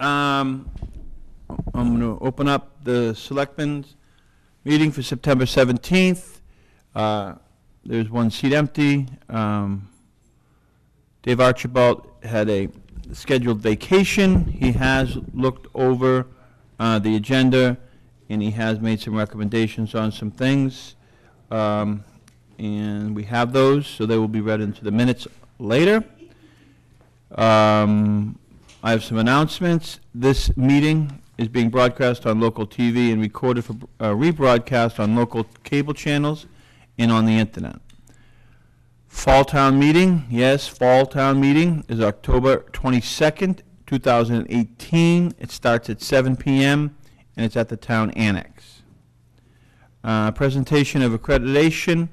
I'm going to open up the Selectmen's meeting for September 17th. There's one seat empty. Dave Archibald had a scheduled vacation. He has looked over the agenda, and he has made some recommendations on some things. And we have those, so they will be read into the minutes later. I have some announcements. This meeting is being broadcast on local TV and recorded for rebroadcast on local cable channels and on the internet. Fall Town Meeting, yes, Fall Town Meeting is October 22nd, 2018. It starts at 7 p.m. and it's at the Town Annex. Presentation of accreditation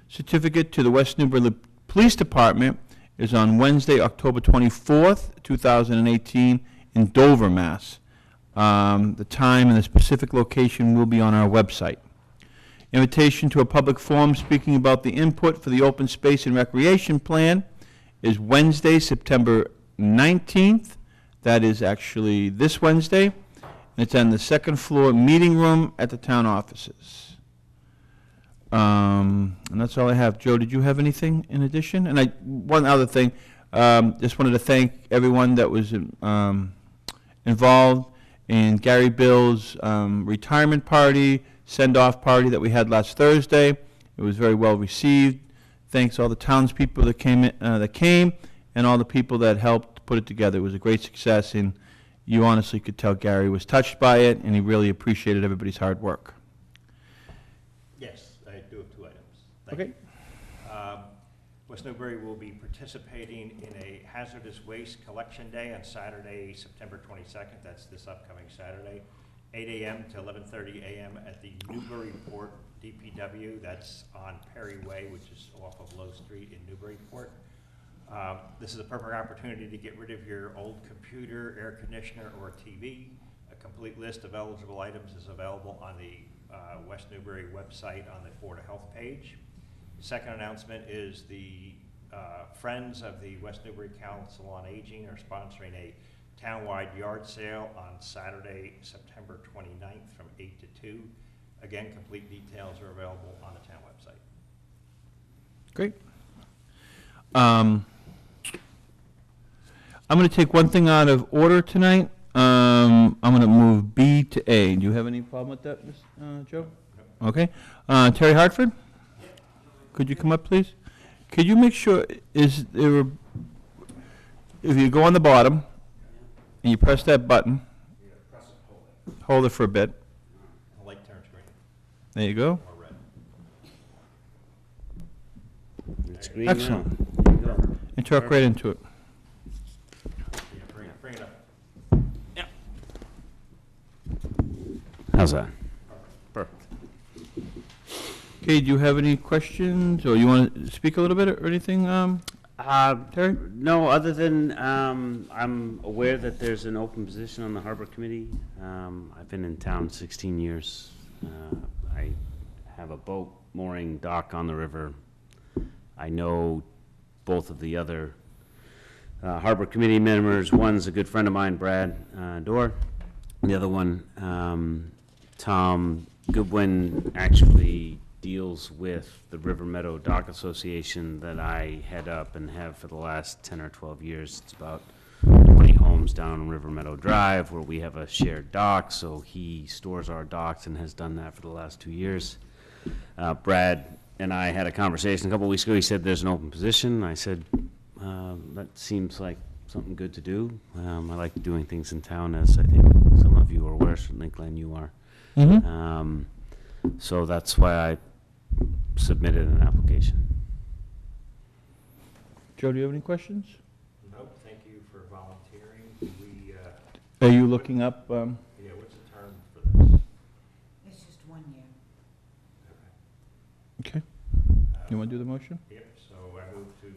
certificate to the West Newbury Police Department is on Wednesday, October 24th, 2018 in Dover, Mass. The time and the specific location will be on our website. Invitation to a public forum speaking about the input for the open space and recreation plan is Wednesday, September 19th. That is actually this Wednesday. And it's on the second floor meeting room at the town offices. And that's all I have. Joe, did you have anything in addition? And one other thing, just wanted to thank everyone that was involved in Gary Bill's retirement party, send-off party that we had last Thursday. It was very well received. Thanks all the townspeople that came, and all the people that helped put it together. It was a great success, and you honestly could tell Gary was touched by it, and he really appreciated everybody's hard work. Yes, I do have two items. Okay. You. West Newbury will be participating in a hazardous waste collection day on Saturday, September 22nd. That's this upcoming Saturday, 8 a.m. to 11:30 a.m. at the Newburyport DPW. That's on Perry Way, which is off of Low Street in Newburyport. This is a perfect opportunity to get rid of your old computer, air conditioner, or TV. A complete list of eligible items is available on the West Newbury website on the Board of Health page. The second announcement is the Friends of the West Newbury Council on Aging are sponsoring a townwide yard sale on Saturday, September 29th from 8 to 2. Again, complete details are available on the town website. Great. I'm going to take one thing out of order tonight. I'm going to move B to A. Do you have any problem with that, Joe? No. Okay. Terry Hartford? Could you come up, please? Could you make sure, if you go on the bottom and you press that button, hold it for a bit. The light turns green. There you go. Or red. It's green. Excellent. Now. And talk right into it. Yeah, bring it up. Yeah. How's that? Perfect. Okay, do you have any questions, or you want to speak a little bit or anything, Terry? No, other than I'm aware that there's an open position on the Harbor Committee. I've been in town 16 years. I have a boat mooring dock on the river. I know both of the other Harbor Committee members. One's a good friend of mine, Brad Dorr. The other one, Tom Goodwin, actually deals with the River Meadow Dock Association that I head up and have for the last 10 or 12 years. It's about 20 homes down River Meadow Drive where we have a shared dock, so he stores our docks and has done that for the last 2 years. Brad and I had a conversation a couple weeks ago. He said there's an open position. I said, that seems like something good to do. I like doing things in town, as I think some of you are aware. Certainly, Glenn, you are. Mm-hmm. So that's why I submitted an application. Joe, do you have any questions? Nope, thank you for volunteering. Are you looking up? Yeah, what's the term for this? It's just 1 year. Okay. You want to do the motion? Yep, so I move to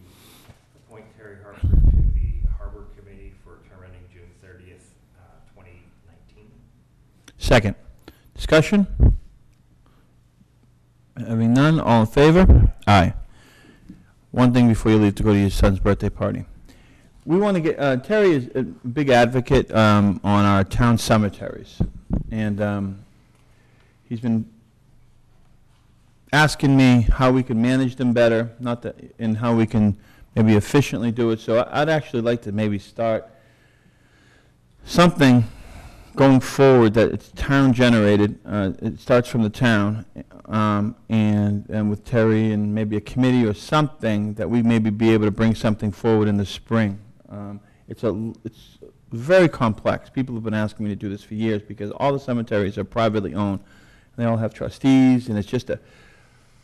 appoint Terry Hartford to the Harbor Committee for term ending June 30th, 2019. Second. Discussion? Having none, all in favor? Aye. One thing before you leave to go to your son's birthday party. we want to get, Terry is a big advocate on our town cemeteries. And he's been asking me how we can manage them better, not that, and how we can maybe efficiently do it. So I'd actually like to maybe start something going forward that it's town-generated. It starts from the town, and with Terry and maybe a committee or something that we maybe be able to bring something forward in the spring. It's very complex. People have been asking me to do this for years because all the cemeteries are privately owned. They all have trustees, and it's just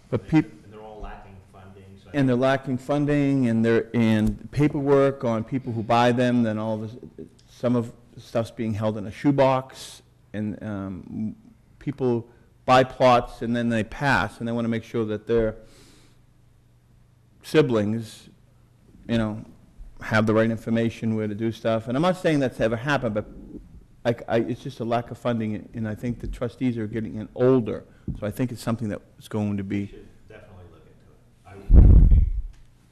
but people. And they're all lacking funding. So And they're lacking funding, and paperwork on people who buy them, then all this, some of the stuff's being held in a shoebox, and people buy plots, and then they pass, and they want to make sure that their siblings, have the right information where to do stuff. And I'm not saying that's ever happened, but it's just a lack of funding, and I think the trustees are getting older, so I think it's something that's going to we be. should definitely look into it. I would be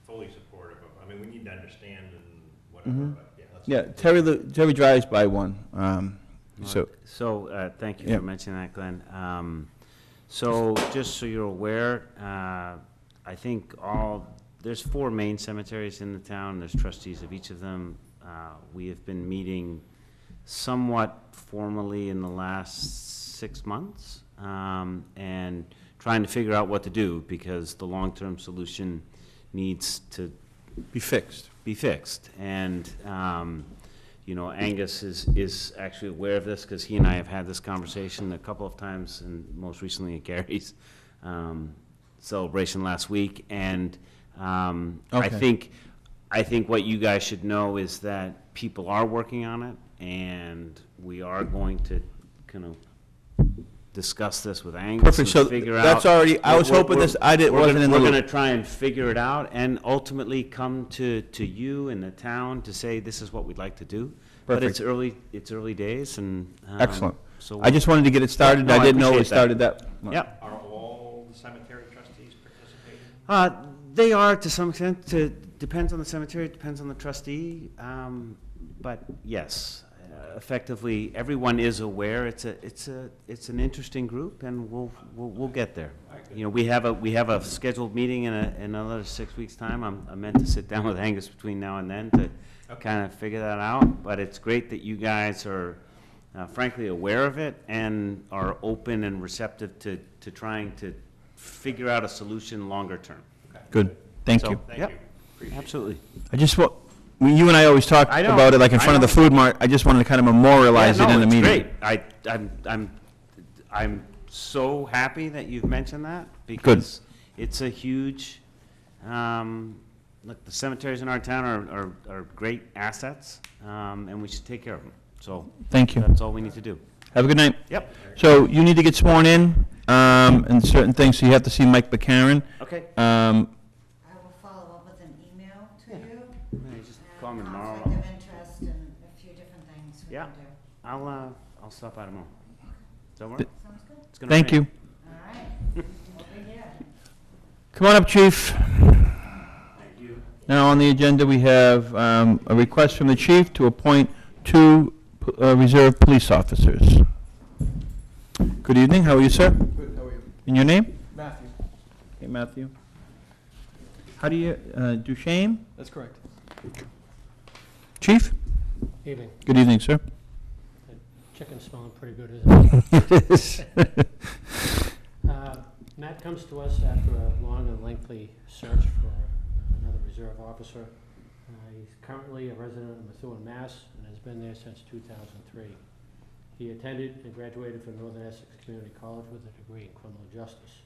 fully supportive of, we need to understand and whatever, Mhm. but yeah, let's. Terry drives by one, so, So, thank you Yeah. for mentioning that, Glenn. So, just so you're aware, I think there's 4 main cemeteries in the town. There's trustees of each of them. We have been meeting somewhat formally in the last 6 months, and trying to figure out what to do, because the long-term solution needs to be fixed. And, Angus is actually aware of this, because he and I have had this conversation a couple of times, and most recently at Gary's celebration last week. And Okay. I think what you guys should know is that people are working on it, and we are going to kind of discuss this with Angus. Perfect, and so figure that's out. already, I was hoping this, wasn't in the We're loop. going to try and figure it out, and ultimately come to you and the town to say, this is what we'd like to do. But Perfect. it's early days, and. Excellent. So. I just wanted to get it started, No, I I didn't know we appreciate started that. Yep. Are all the cemetery trustees participating? They are, to some extent. Depends on the cemetery, depends on the trustee, but yes, effectively, everyone is aware. It's an interesting group, and we'll get there. We have a scheduled meeting in another 6 weeks' time. I'm meant to sit down with Angus between now and then to kind of figure that out. But it's great that you guys are frankly aware of it and are open and receptive to trying to figure out a solution longer term. Good, thank So, you. Thank yep. you. Appreciate it. Absolutely. I just want, you and I always talk I know, about it, like in I front of the know. food mart, I just wanted to kind of memorialize it in the meeting. Yeah, no, it's great. I'm so happy that you've mentioned that, because it's a huge, look, the cemeteries in our town are great assets, and we should take care of them. So Thank you. that's all we need to do. Have a good night. Yep. So you need to get sworn in, and certain things, so you have to see Mike McCarron. Okay. I will follow up with an email to Yeah. you. Yeah, just call me and tomorrow. Conflict of interest and a few different things we Yeah. can do. I'll stop by tomorrow. Does that work? Sounds good. It's gonna Thank rain. you. All right. Over here. Come on up, chief. Thank you. Now, on the agenda, we have a request from the chief to appoint 2 reserve police officers. Good evening, how are you, sir? Good, how are you? And your name? Matthew. Okay, Matthew. How do you, Duchesne? That's correct. Chief? Evening. Good evening, sir. Chicken's smelling pretty good, isn't It is. it? Matt comes to us after a long and lengthy search for another reserve officer. He's currently a resident of Methuen, Mass., and has been there since 2003. He attended and graduated from Northern Essex Community College with a degree in criminal justice.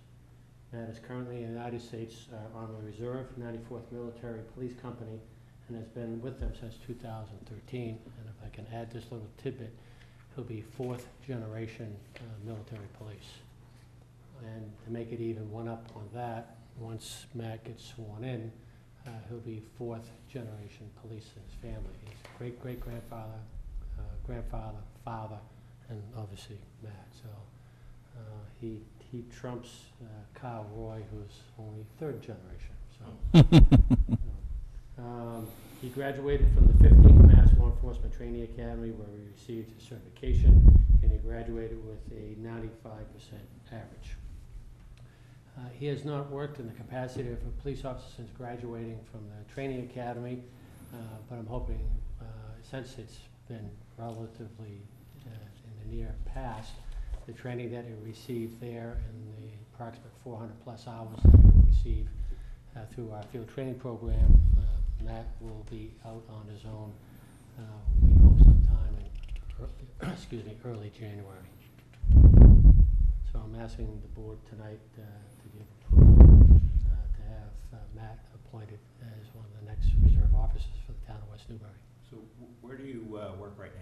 Matt is currently in the United States Army Reserve, 94th Military Police Company, and has been with them since 2013. And if I can add this little tidbit, he'll be 4th generation military police. And to make it even one up on that, once Matt gets sworn in, he'll be 4th generation police in his family. He's great-great-grandfather, grandfather, father, and obviously Matt. So he trumps Kyle Roy, who's only 3rd generation. So He graduated from the 15th Mass Law Enforcement Training Academy, where he received his certification, and he graduated with a 95% average. He has not worked in the capacity of a police officer since graduating from the training academy, but I'm hoping, since it's been relatively in the near past, the training that he received there and the approximate 400+ hours that he will receive through our field training program, Matt will be out on his own, we hope sometime in early January. So I'm asking the board tonight to give approval to have Matt appointed as one of the next reserve officers for the town of West Newbury. So where do you work right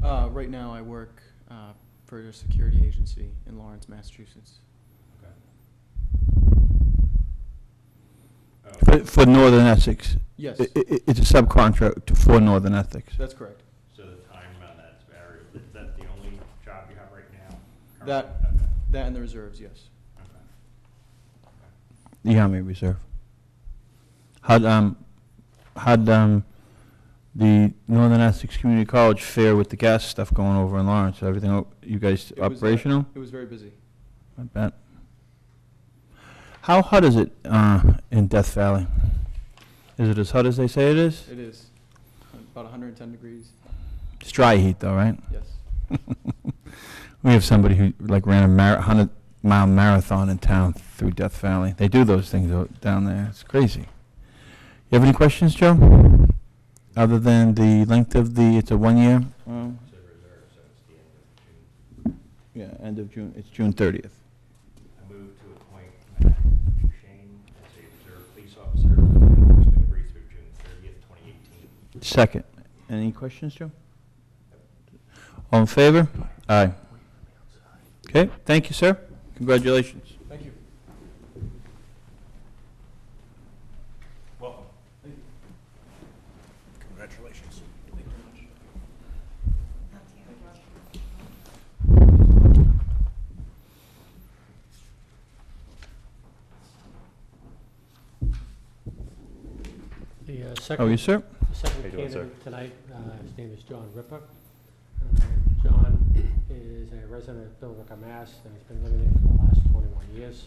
now? Right now, I work for a security agency in Lawrence, Massachusetts. For Northern Essex. Yes, It's a subcontract for Northern Essex. that's correct. So the time on that's variable. Is that the only job you have right now? That- currently? That and the reserves, yes. Okay. The Army Reserve. How'd the Northern Essex Community College fare with the gas stuff going over in Lawrence? Everything, you guys It was, operational? It was very busy. I bet. How hot is it in Death Valley? Is it as hot as they say it is? It is about 110 degrees. It's dry heat though, right? Yes. We have somebody who like ran a 100-mile marathon in town through Death Valley. They do those things down there. It's crazy. You have any questions, Joe? Other than the length of it's a 1 year? It's a reserve, so it's the end of June. Yeah, end of June. It's June 30th. I move to appoint Matt Duchesne as a reserve police officer for West Newbury through June 30th, 2018. Second. Any questions, Joe? All in favor? Aye. Okay, thank you, sir. Congratulations. Thank you. Welcome. Congratulations. Thank you very much. Up to you. The Oh, second yes, sir? The second you doing, sir? candidate tonight, his name is John Ripper. John is a resident of Billerica, Mass, and he's been living there for the last 21 years.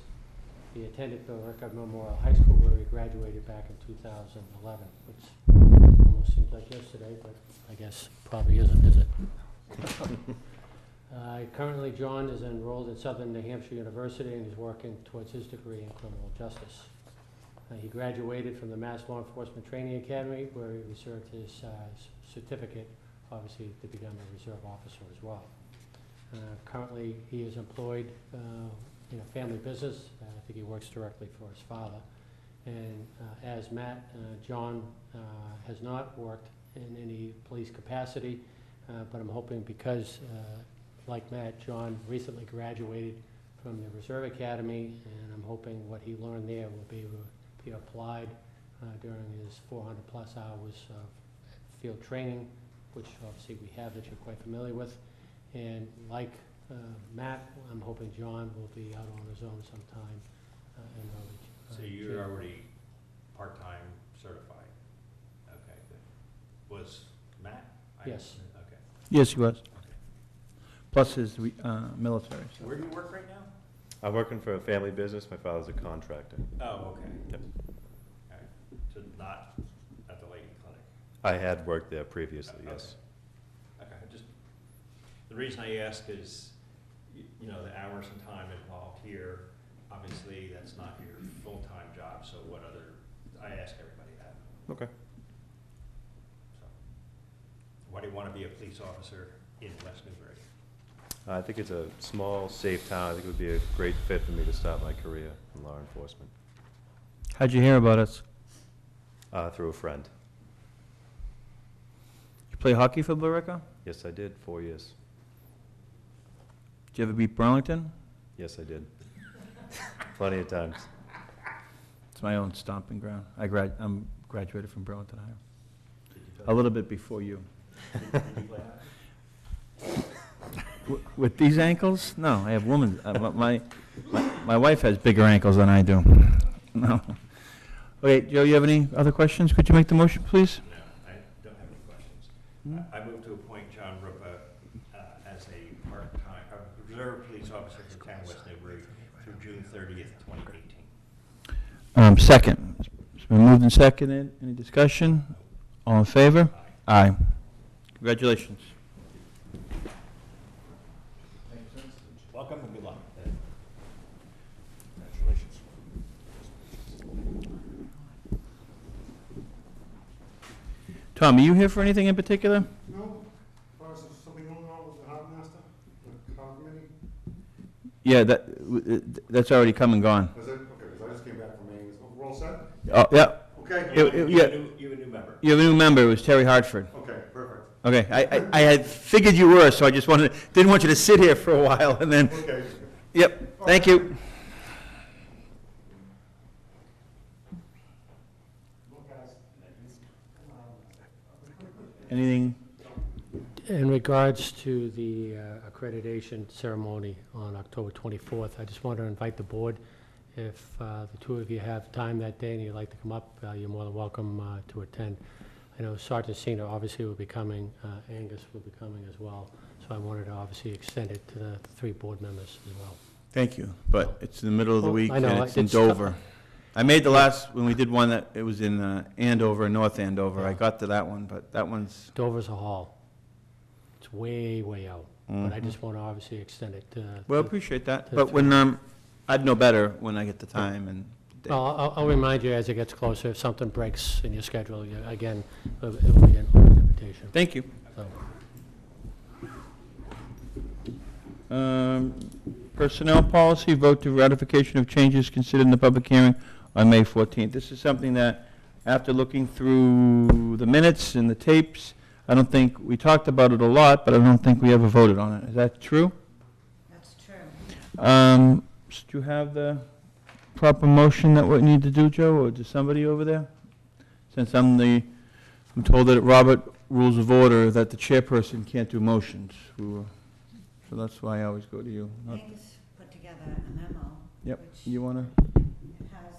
He attended Billerica Memorial High School, where he graduated back in 2011, which almost seems like yesterday, but I guess probably isn't, is it? Currently, John is enrolled at Southern New Hampshire University, and he's working towards his degree in criminal justice. He graduated from the Mass Law Enforcement Training Academy, where he received his certificate, obviously, to become a reserve officer as well. Currently, he is employed in a family business. I think he works directly for his father. And as Matt, John has not worked in any police capacity, but I'm hoping because, like Matt, John recently graduated from the Reserve Academy, and I'm hoping what he learned there will be applied during his 400+ hours of field training, which obviously we have that you're quite familiar with. And like Matt, I'm hoping John will be out on his own sometime in early So you're January. already part-time certified? Okay, good. Was Matt? Yes. Okay. Yes, he was. Okay. Plus his military. So where do you work right now? I'm working for a family business. My father's a contractor. Oh, okay. Yep. All right. So not at the Lady Clinic? I had worked there previously, yes. Okay, just, the reason I ask is, you know, the hours and time involved here, obviously, that's not your full-time job, so what other, I ask everybody that. Okay. So, why do you want to be a police officer in West Newbury? I think it's a small, safe town. I think it would be a great fit for me to start my career in law enforcement. How'd you hear about us? Through a friend. You play hockey for Billerica? Yes, I did, 4 years. Did you ever beat Burlington? Yes, I did. Plenty of times. It's my own stomping ground. I'm graduated from Burlington High. A little bit before you. Did you play hockey? With these ankles? No, I have women. My wife has bigger ankles than I do. No. Okay, Joe, you have any other questions? Could you make the motion, please? No, I don't have any questions. Hmm? I move to appoint John Rupa as a part-time, reserve police officer for the town of West Newbury through June 30th, 2018. Second. It's been moved and seconded. Any discussion? All in favor? Aye. Congratulations. Welcome and good luck. Tom, are you here for anything in particular? No, as far as there's something going on with the harbor master, the car committee, Yeah, that's already come and gone. is it, okay, because I just came back from Maine, we're all set? Oh, yeah. Okay, You have a You a new member. You have a new member. It was Terry Hartford. okay, perfect, Okay, I had figured you were, so I just didn't want you to sit here for a while and then, okay. yep, thank you. Anything? In regards to the accreditation ceremony on October 24th, I just want to invite the board, if the two of you have time that day and you'd like to come up, you're more than welcome to attend. I know Sergeant Cena obviously will be coming, Angus will be coming as well, so I wanted to obviously extend it to the three board members as well. Thank you, but it's in the middle of the Well, week I know, and it's in it's Dover. I made the last, when we did one that, it was in Andover, North Andover. I got to that one, but that one's, Dover's a hall. It's way, way out, but I Mhm. just want to obviously extend it to... well, to- appreciate that. to But when, I'd know better when I get the time and date. Well, I'll remind you as it gets closer, if something breaks in your schedule, again, it will be an open invitation. Thank you. So, Personnel policy, vote to ratification of changes considered in the public hearing on May 14th. This is something that, after looking through the minutes and the tapes, I don't think, we talked about it a lot, but I don't think we ever voted on it. Is that true? That's true. Do you have the proper motion that we need to do, Joe, or does somebody over there? Since I'm told that at Robert Rules of Order that the chairperson can't do motions. So that's why I always go to you. Angus put together a memo. Yep, Which you want to? has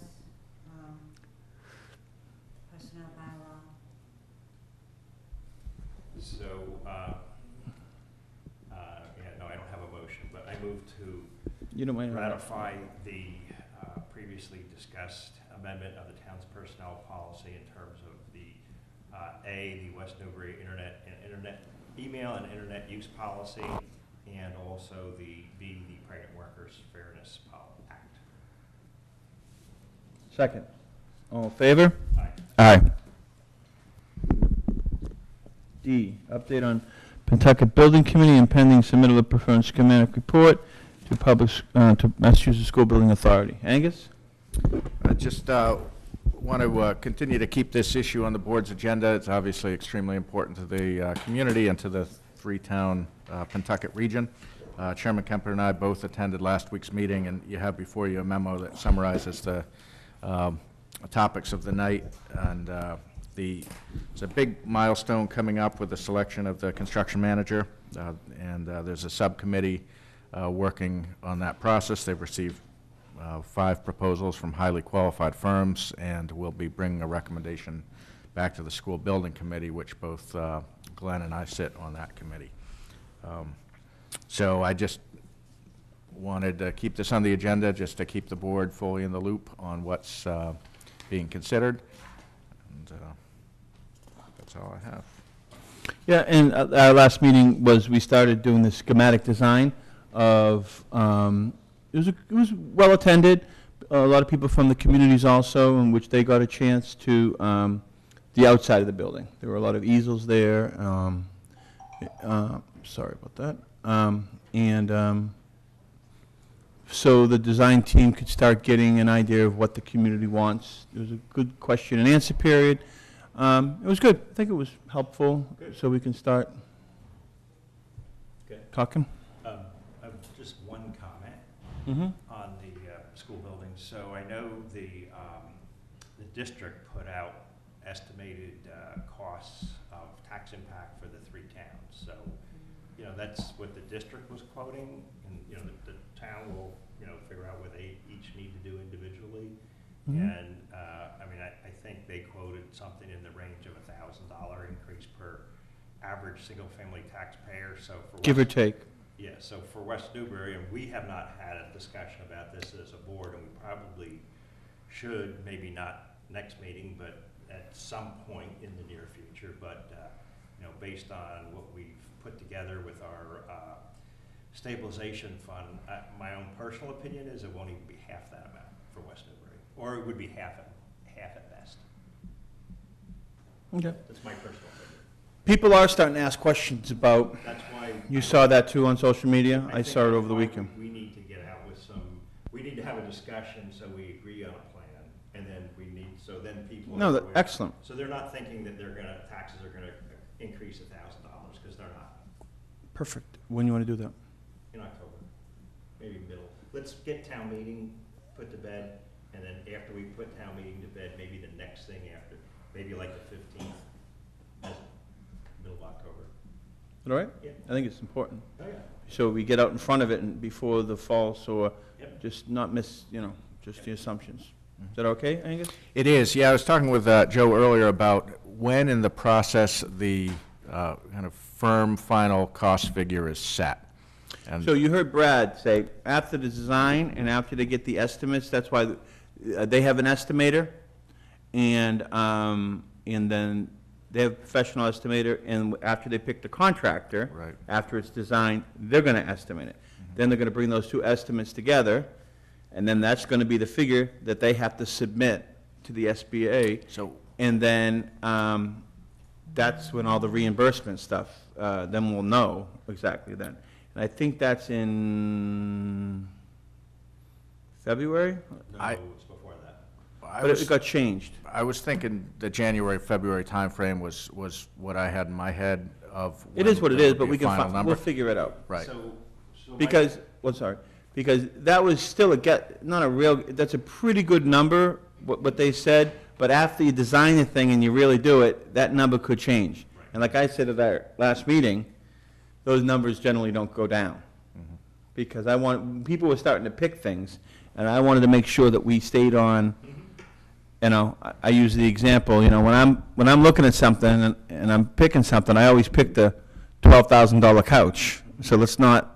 personnel bylaw. So, yeah, no, I don't have a motion, but I move to You don't mind? ratify the previously discussed amendment of the town's personnel policy in terms of the the West Newbury email and internet use policy, and also the Pregnant Workers Fairness Act. Second. All in favor? Aye. Aye. D, update on Pentucket Building Committee and pending submittal of preferred schematic report to Massachusetts School Building Authority. Angus? I just want to continue to keep this issue on the board's agenda. It's obviously extremely important to the community and to the three-town Pentucket region. Chairman Kemper and I both attended last week's meeting, and you have before you a memo that summarizes the topics of the night. And there's a big milestone coming up with the selection of the construction manager, and there's a subcommittee working on that process. They've received 5 proposals from highly qualified firms, and we'll be bringing a recommendation back to the school building committee, which both Glenn and I sit on that committee. So I just wanted to keep this on the agenda, just to keep the board fully in the loop on what's being considered. And that's all I have. Yeah, and our last meeting was, we started doing the schematic design of, it was well attended, a lot of people from the communities also, in which they got a chance to, the outside of the building. There were a lot of easels there, sorry about that. So the design team could start getting an idea of what the community wants. There was a good question and answer period. It was good. I think it was helpful, so we can start talking. Just one comment Mm-hmm. on the school building. So I know the district put out estimated costs of tax impact for the 3 towns. So, you know, that's what the district was quoting, and, you know, the town will, you know, figure out what they each need to do individually. Mhm. And, I mean, they quoted something in the range of $1,000 increase per average single-family taxpayer, so for. Give or West- take. Yeah, so for West Newbury, and we have not had a discussion about this as a board, and we probably should, maybe not next meeting, but at some point in the near future, but, you know, based on what we've put together with our stabilization fund, my own personal opinion is it won't even be half that amount for West Newbury, or it would be half at best. Okay. That's my personal opinion. People are starting to ask questions about, That's why. you saw that too on social media? I think saw it that's over the why weekend. We need to get out with we need to have a discussion so we agree on a plan, and then so then people. No, are that- aware. excellent. So they're not thinking that taxes are gonna increase $1,000, because they're not, Perfect. When you want to do that? in October, maybe middle. Let's get town meeting put to bed, and then after we put town meeting to bed, maybe the next thing after, maybe like the 15th, middle of October. All right? Yeah. I think it's important. Oh, yeah. So we get out in front of it and before the fall, so Yep. just not miss, just the assumptions. Is that okay, Angus? It is, yeah, I was talking with Joe earlier about when in the process the kind of firm final cost figure is set. And So you heard Brad say, after the design and after they get the estimates, that's why they have an estimator, and then they have a professional estimator, and after they pick the contractor, Right. after it's designed, they're gonna estimate it. Then they're gonna bring those two estimates together, and then that's gonna be the figure that they have to submit to the SBA. So- And then, that's when all the reimbursement stuff, then we'll know exactly then. And I think that's in February, No, I- it's before that. I but was- it got changed. I was thinking the January, February timeframe was what I had in my head of. It when is what it there is, would but be we a can, final we'll number. figure it out. Right. So my- Because, because that was still not a real, that's a pretty good number, what they said, but after you design the thing and you really do it, that number could change. And like I said at our last meeting, those numbers generally don't go down. Because people were starting to pick things, and I wanted to make sure that we stayed on, I use the example, when I'm looking at something and I'm picking something, I always pick the $12,000 couch. So let's not,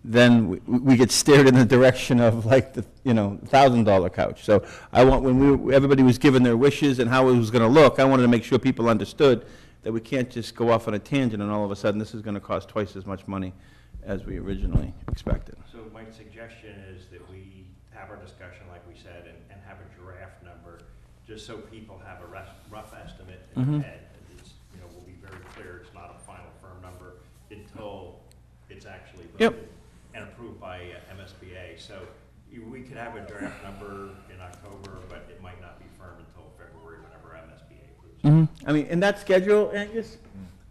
then we get steered in the direction of like the, $1,000 couch. So when everybody was given their wishes and how it was gonna look, I wanted to make sure people understood that we can't just go off on a tangent and all of a sudden this is gonna cost twice as much money as we originally expected. So my suggestion is that we have our discussion, like we said, and have a draft number, just so people have a rough estimate in their head. And it's, we'll be very clear, it's not a final firm number until it's actually Yep. voted and approved by MSBA. So we could have a draft number in October, but it might not be firm until February, whenever MSBA approves it. I mean, in that schedule, Angus,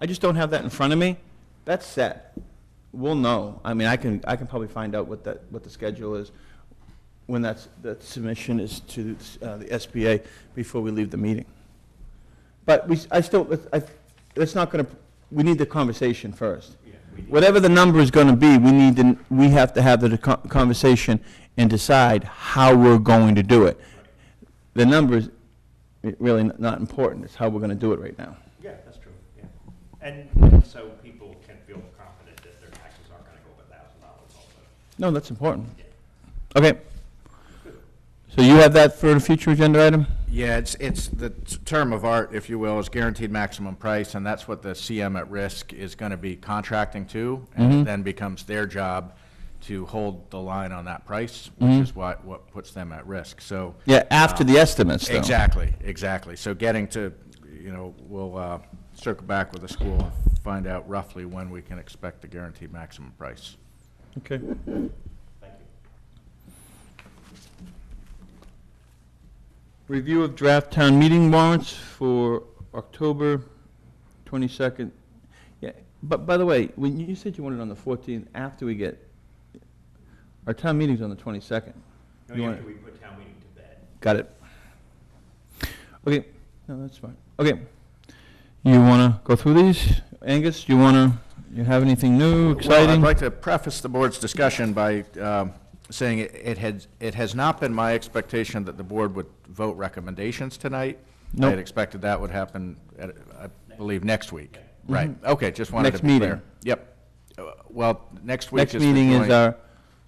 I just don't have that in front of me. That's set. We'll know. I mean, I can probably find out what the schedule is when that submission is to the SBA before we leave the meeting. But it's not gonna, we need the conversation first. Yeah, we need- Whatever the number is gonna be, we have to have the conversation and decide how we're going to do it. The number is really not important, it's how we're gonna do it right now. Yeah, that's true, yeah. And so people can feel confident that their taxes aren't gonna go up $1,000 also. No, that's important. Okay. So you have that for a future agenda item? Yeah, it's the term of art, if you will, is guaranteed maximum price, and that's what the CM at risk is going to be contracting to, and it then becomes their job to hold the line on that price, which is what puts them at risk, so. Yeah, after the estimates, though. Exactly. So getting to, we'll circle back with the school and find out roughly when we can expect the guaranteed maximum price. Okay. Thank you. Review of draft town meeting warrants for October 22nd. Yeah, but by the way, when you said you wanted it on the 14th, after we get, our town meeting's on the 22nd. No, You want after it- we put town meeting to bed. Got it. Okay, no, that's fine. Okay. You want to go through these? Angus, you have anything new, Well, exciting? I'd like to preface the board's discussion by saying it has not been my expectation that the board would vote recommendations tonight. Nope. had expected that would happen, I believe, next week. Mhm. Right, okay, just wanted to Next be meeting. clear. Yep. Well, next week Next is the meeting is our,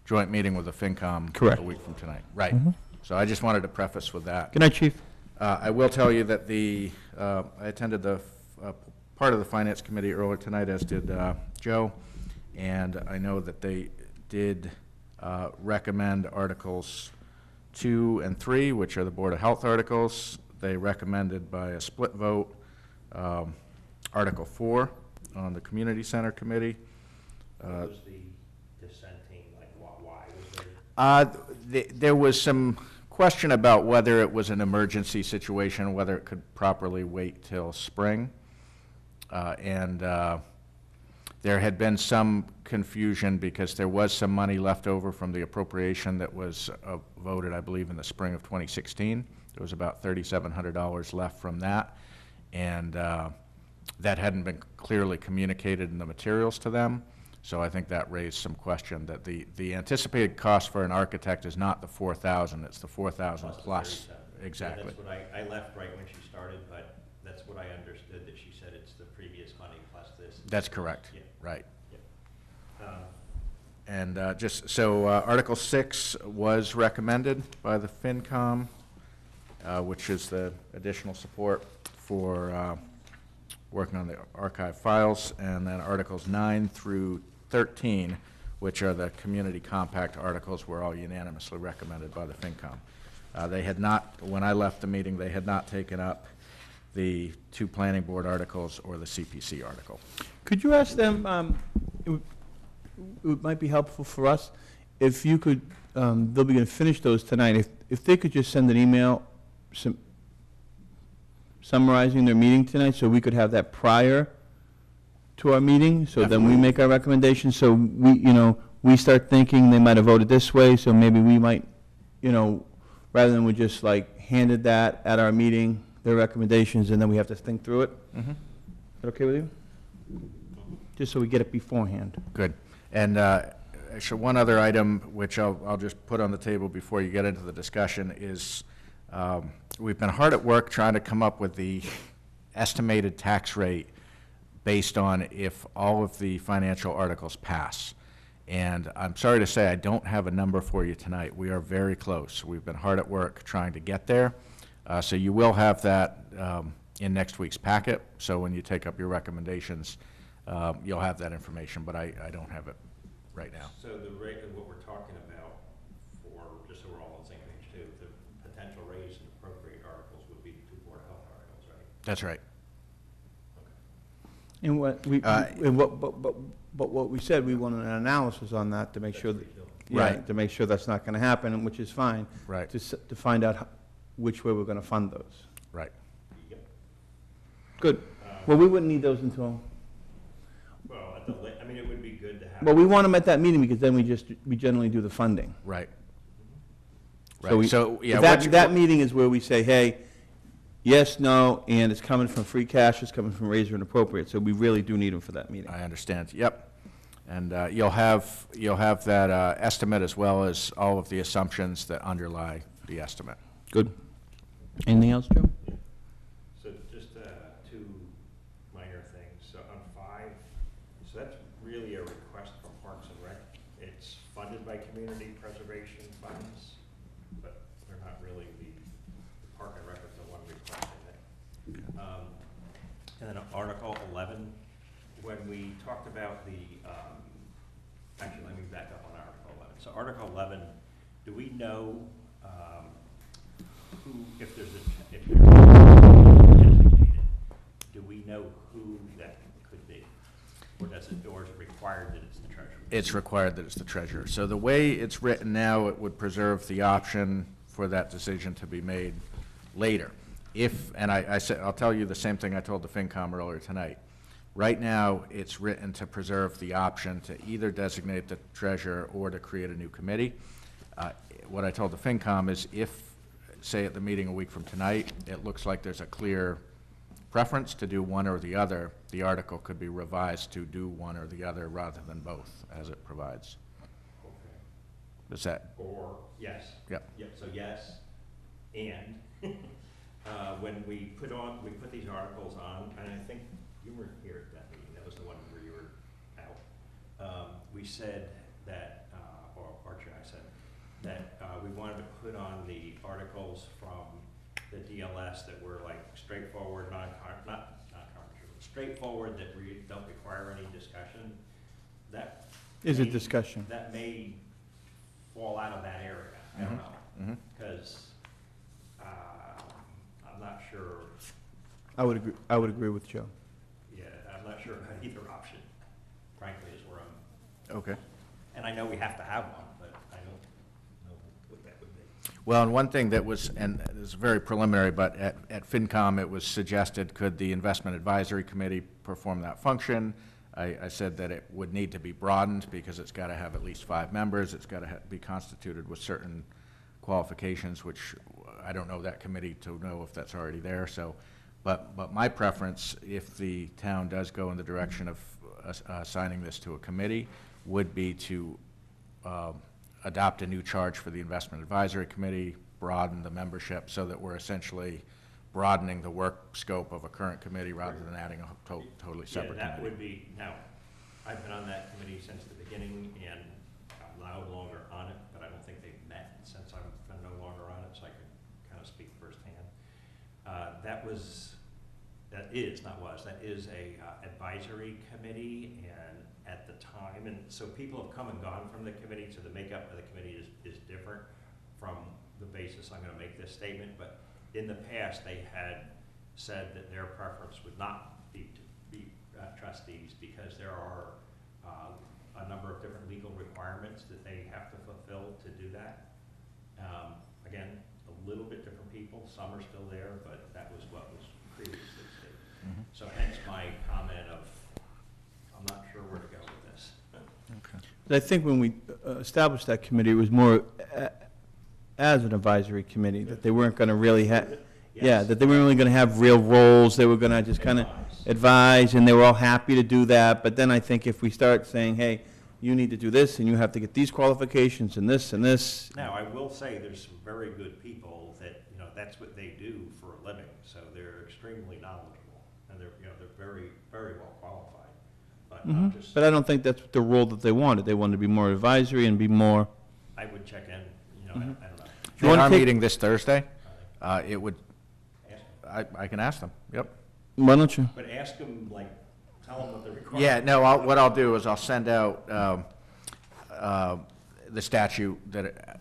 joint meeting with the FinCom. Correct. A week from tonight. Right. Mhm. So I just wanted to preface with that. good night, Chief. I will tell you that I attended the part of the Finance Committee earlier tonight, as did Joe, and I know that they did recommend Articles 2 and 3, which are the Board of Health articles. They recommended by a split vote Article 4 on the Community Center Committee. What was the dissenting, like, why was there? There was some question about whether it was an emergency situation, whether it could properly wait till spring. And there had been some confusion because there was some money left over from the appropriation that was voted, I believe, in the spring of 2016. There was about $3,700 left from that. And that hadn't been clearly communicated in the materials to them. So I think that raised some question that the anticipated cost for an architect is not the 4,000, it's the 4,000 plus. 37. Exactly. That's what I left right when she started, but that's what I understood, that she said it's the previous money plus this. That's correct, Yeah. right. Yeah. And just, so Article 6 was recommended by the FinCom, which is the additional support for working on the archive files, and then Articles 9 through 13, which are the community compact articles, were all unanimously recommended by the FinCom. They had not, when I left the meeting, they had not taken up the 2 planning board articles or the CPC article. Could you ask them, it might be helpful for us, if you could, they'll be going to finish those tonight, if they could just send an email summarizing their meeting tonight, so we could have that prior to our meeting, so then we make our recommendations, so we, we start thinking they might have voted this way, so maybe we might, rather than we just like handed that at our meeting, their recommendations, and then we have to think through it. Mm-hmm. Is that okay with you? Just so we get it beforehand. Good. And actually, one other item, which I'll just put on the table before you get into the discussion, is we've been hard at work trying to come up with the estimated tax rate based on if all of the financial articles pass. And I'm sorry to say I don't have a number for you tonight. We are very close. We've been hard at work trying to get there. So you will have that in next week's packet. So when you take up your recommendations, you'll have that information, but I don't have it right now. So the rate of what we're talking about for, just so we're all on the same page too, the potential raise in appropriate articles would be the 2 Board of Health articles, right? That's right. And what we, but what we said, we wanted an analysis on that to make sure that, Right. to make sure that's not going to happen, and which is fine. Right. To find out which way we're going to fund those. Right. Yep. Good. Well, we wouldn't need those until, Well, at the, I mean, it would be good to have. well, we want them at that meeting because then we generally do the funding. Right. So we- Right. So, yeah. That meeting is where we say, hey, yes, no, and it's coming from free cash, it's coming from razor and appropriate, so we really do need them for that meeting. I understand. Yep. And you'll have that estimate as well as all of the assumptions that underlie the estimate. Good. Anything else, Joe? So just 2 minor things. So on 5, so that's really a request from Parks and Rec. It's funded by community preservation funds, but they're not really the Park and Rec is the one requesting it. And then Article 11, when we talked about the, actually, let me back up on Article 11. So Article 11, do we know who, if there's designated, do we know who that could be? Or is it required that it's the treasurer? It's required that it's the treasurer. So the way it's written now, it would preserve the option for that decision to be made later. If, and I said, I'll tell you the same thing I told the FinCom earlier tonight. Right now, it's written to preserve the option to either designate the treasurer or to create a new committee. What I told the FinCom is if, say at the meeting a week from tonight, it looks like there's a clear preference to do one or the other, the article could be revised to do one or the other rather than both, as it provides. Okay. Is that? Or, yes. Yep. Yep, so yes, and when we put these articles on, and I think you were here at that meeting, that was the one where you were out. We said that, or Archie and I said, that we wanted to put on the articles from the DLS that were like straightforward, straightforward, that don't require any discussion. That Is a may- discussion. That may fall out of that area, I don't know, because I'm not sure, I would agree with Joe. yeah, I'm not sure about either option, frankly, is where I'm, Okay. and I know we have to have one, but I don't know what that would be. Well, and one thing that was, and it's very preliminary, but at FinCom, it was suggested, could the Investment Advisory Committee perform that function? I said that it would need to be broadened because it's got to have at least 5 members. It's got to be constituted with certain qualifications, which I don't know that committee to know if that's already there. So, but my preference, if the town does go in the direction of assigning this to a committee, would be to adopt a new charge for the Investment Advisory Committee, broaden the membership so that we're essentially broadening the work scope of a current committee rather than adding a totally separate Yeah, that committee. would be, now, I've been on that committee since the beginning, and I'm no longer on it, but I don't think they've met since I'm no longer on it, so I can kind of speak firsthand. That is a advisory committee, and at the time, and so people have come and gone from the committee, so the makeup of the committee is different from the basis I'm gonna make this statement, but in the past, they had said that their preference would not be to be trustees because there are a number of different legal requirements that they have to fulfill to do that. Again, a little bit different people. Some are still there, but that was what was previously stated. So hence my comment of, I'm not sure where to go with this. I think when we established that committee, it was more as an advisory committee, that they weren't going to really have, yeah, Yes. that they weren't really going to have real roles. They were going to just kind of advise, and they were all happy to do that. But then I think if we start saying, hey, you need to do this, and you have to get these qualifications, and this, and this. Now, I will say there's some very good people that, that's what they do for a living, so they're extremely knowledgeable, and they're very, very well qualified. But I'm just, But I don't think that's the role that they wanted. They wanted to be more advisory and be more. I would check in, I don't know. you At wanna our take- meeting this Thursday, it would, Ask, I can ask them, yep. Why don't you? but ask them, like, tell them what the requirements. Yeah, no, what I'll do is I'll send out the statute that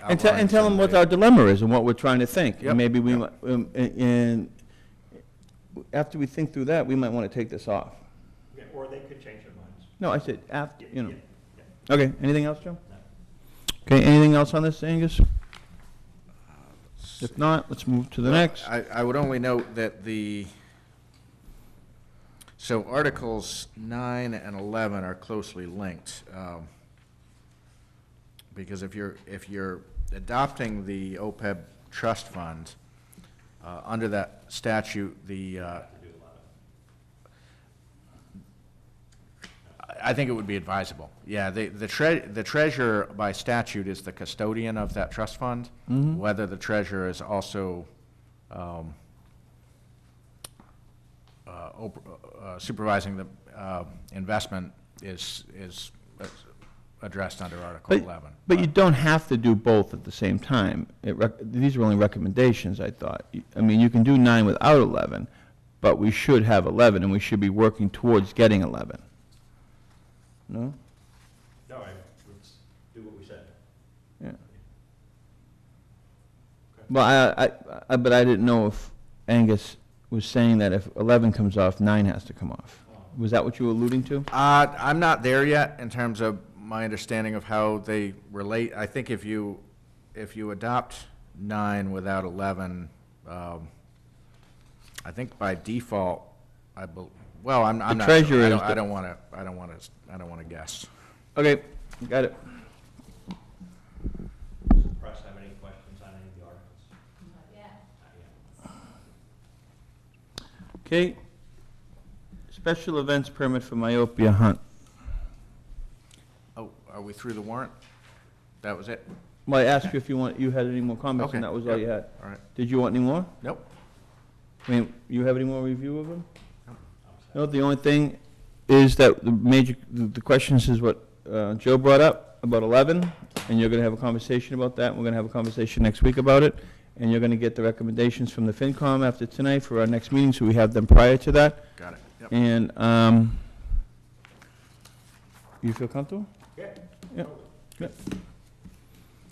And tell them what our dilemma is and what we're trying to think. Yep, And maybe we, yep. and after we think through that, we might want to take this off. Yeah, or they could change their minds. No, I said after, Yeah, you know. yeah, yeah. Okay, anything else, Joe? No. Okay, anything else on this, Angus? If not, let's move to the next. I would only note that so Articles 9 and 11 are closely linked. Because if you're adopting the OPEB trust fund, under that statute, I think it would be advisable. Yeah, the treasurer by statute is the custodian of that trust fund. Whether the treasurer is also supervising the investment is addressed under Article 11. But you don't have to do both at the same time. These are only recommendations, I thought. I mean, you can do 9 without 11, but we should have 11, and we should be working towards getting 11. No? No, let's do what we said. Yeah. Well, but I didn't know if Angus was saying that if 11 comes off, 9 has to come off. Was that what you were alluding to? I'm not there yet in terms of my understanding of how they relate. I think if you adopt 9 without 11, I think by default, well, I'm not. treasurer Sure. is I don't want to guess. Okay, got it. Does the press have any questions on any of the articles? Not yet. Okay. Special events permit for myopia hunt. Oh, are we through the warrant? That was it? Well, I asked you if you had any more comments, and Okay, that was all yeah. you had. All right. Did you want any more? Nope. I mean, you have any more review of them? No, the only thing is that the questions is what Joe brought up, about 11, and you're gonna have a conversation about that, and we're gonna have a conversation next week about it, and you're gonna get the recommendations from the FinCom after tonight for our next meeting, so we have them prior to that. Got it. Yep. And, you feel comfortable? Yeah. Yeah.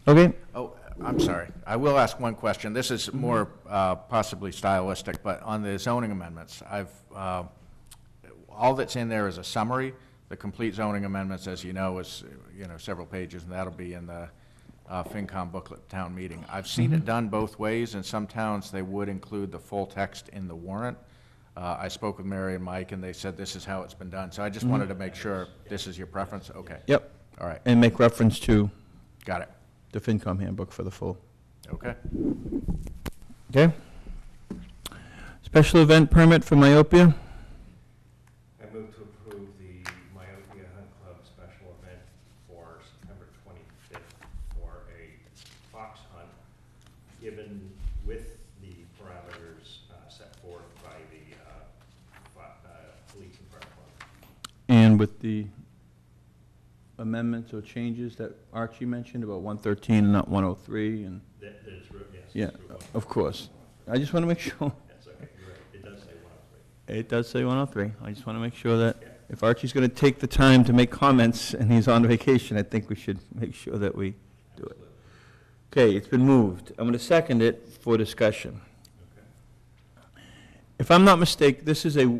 Okay, Oh, I'm sorry. I will ask one question. This is more possibly stylistic, but on the zoning amendments, all that's in there is a summary. The complete zoning amendments, as you know, is, several pages, and that'll be in the FinCom booklet town meeting. I've seen it done both ways. In some towns, they would include the full text in the warrant. I spoke with Mary and Mike, and they said this is how it's been done. So I just wanted to make sure this is your preference. Okay. yep, All right. and make reference to Got it. the FinCom handbook for the full. Okay. Okay? Special event permit for myopia? I move to approve the Myopia Hunt Club special event for September 25th for a fox hunt, given with the parameters set forth by the police and fire department. And with the amendments or changes that Archie mentioned about 113 and not 103, and, That is, yes. yeah, it's through one. of course. I just want to make sure, That's okay, you're right, it does say 103. it does say 103. I just want to make sure that if Archie's going to take the time to make comments and he's on vacation, I think we should make sure that we do it. Okay, it's been moved. I'm going to second it for discussion. Okay. If I'm not mistaken, this is a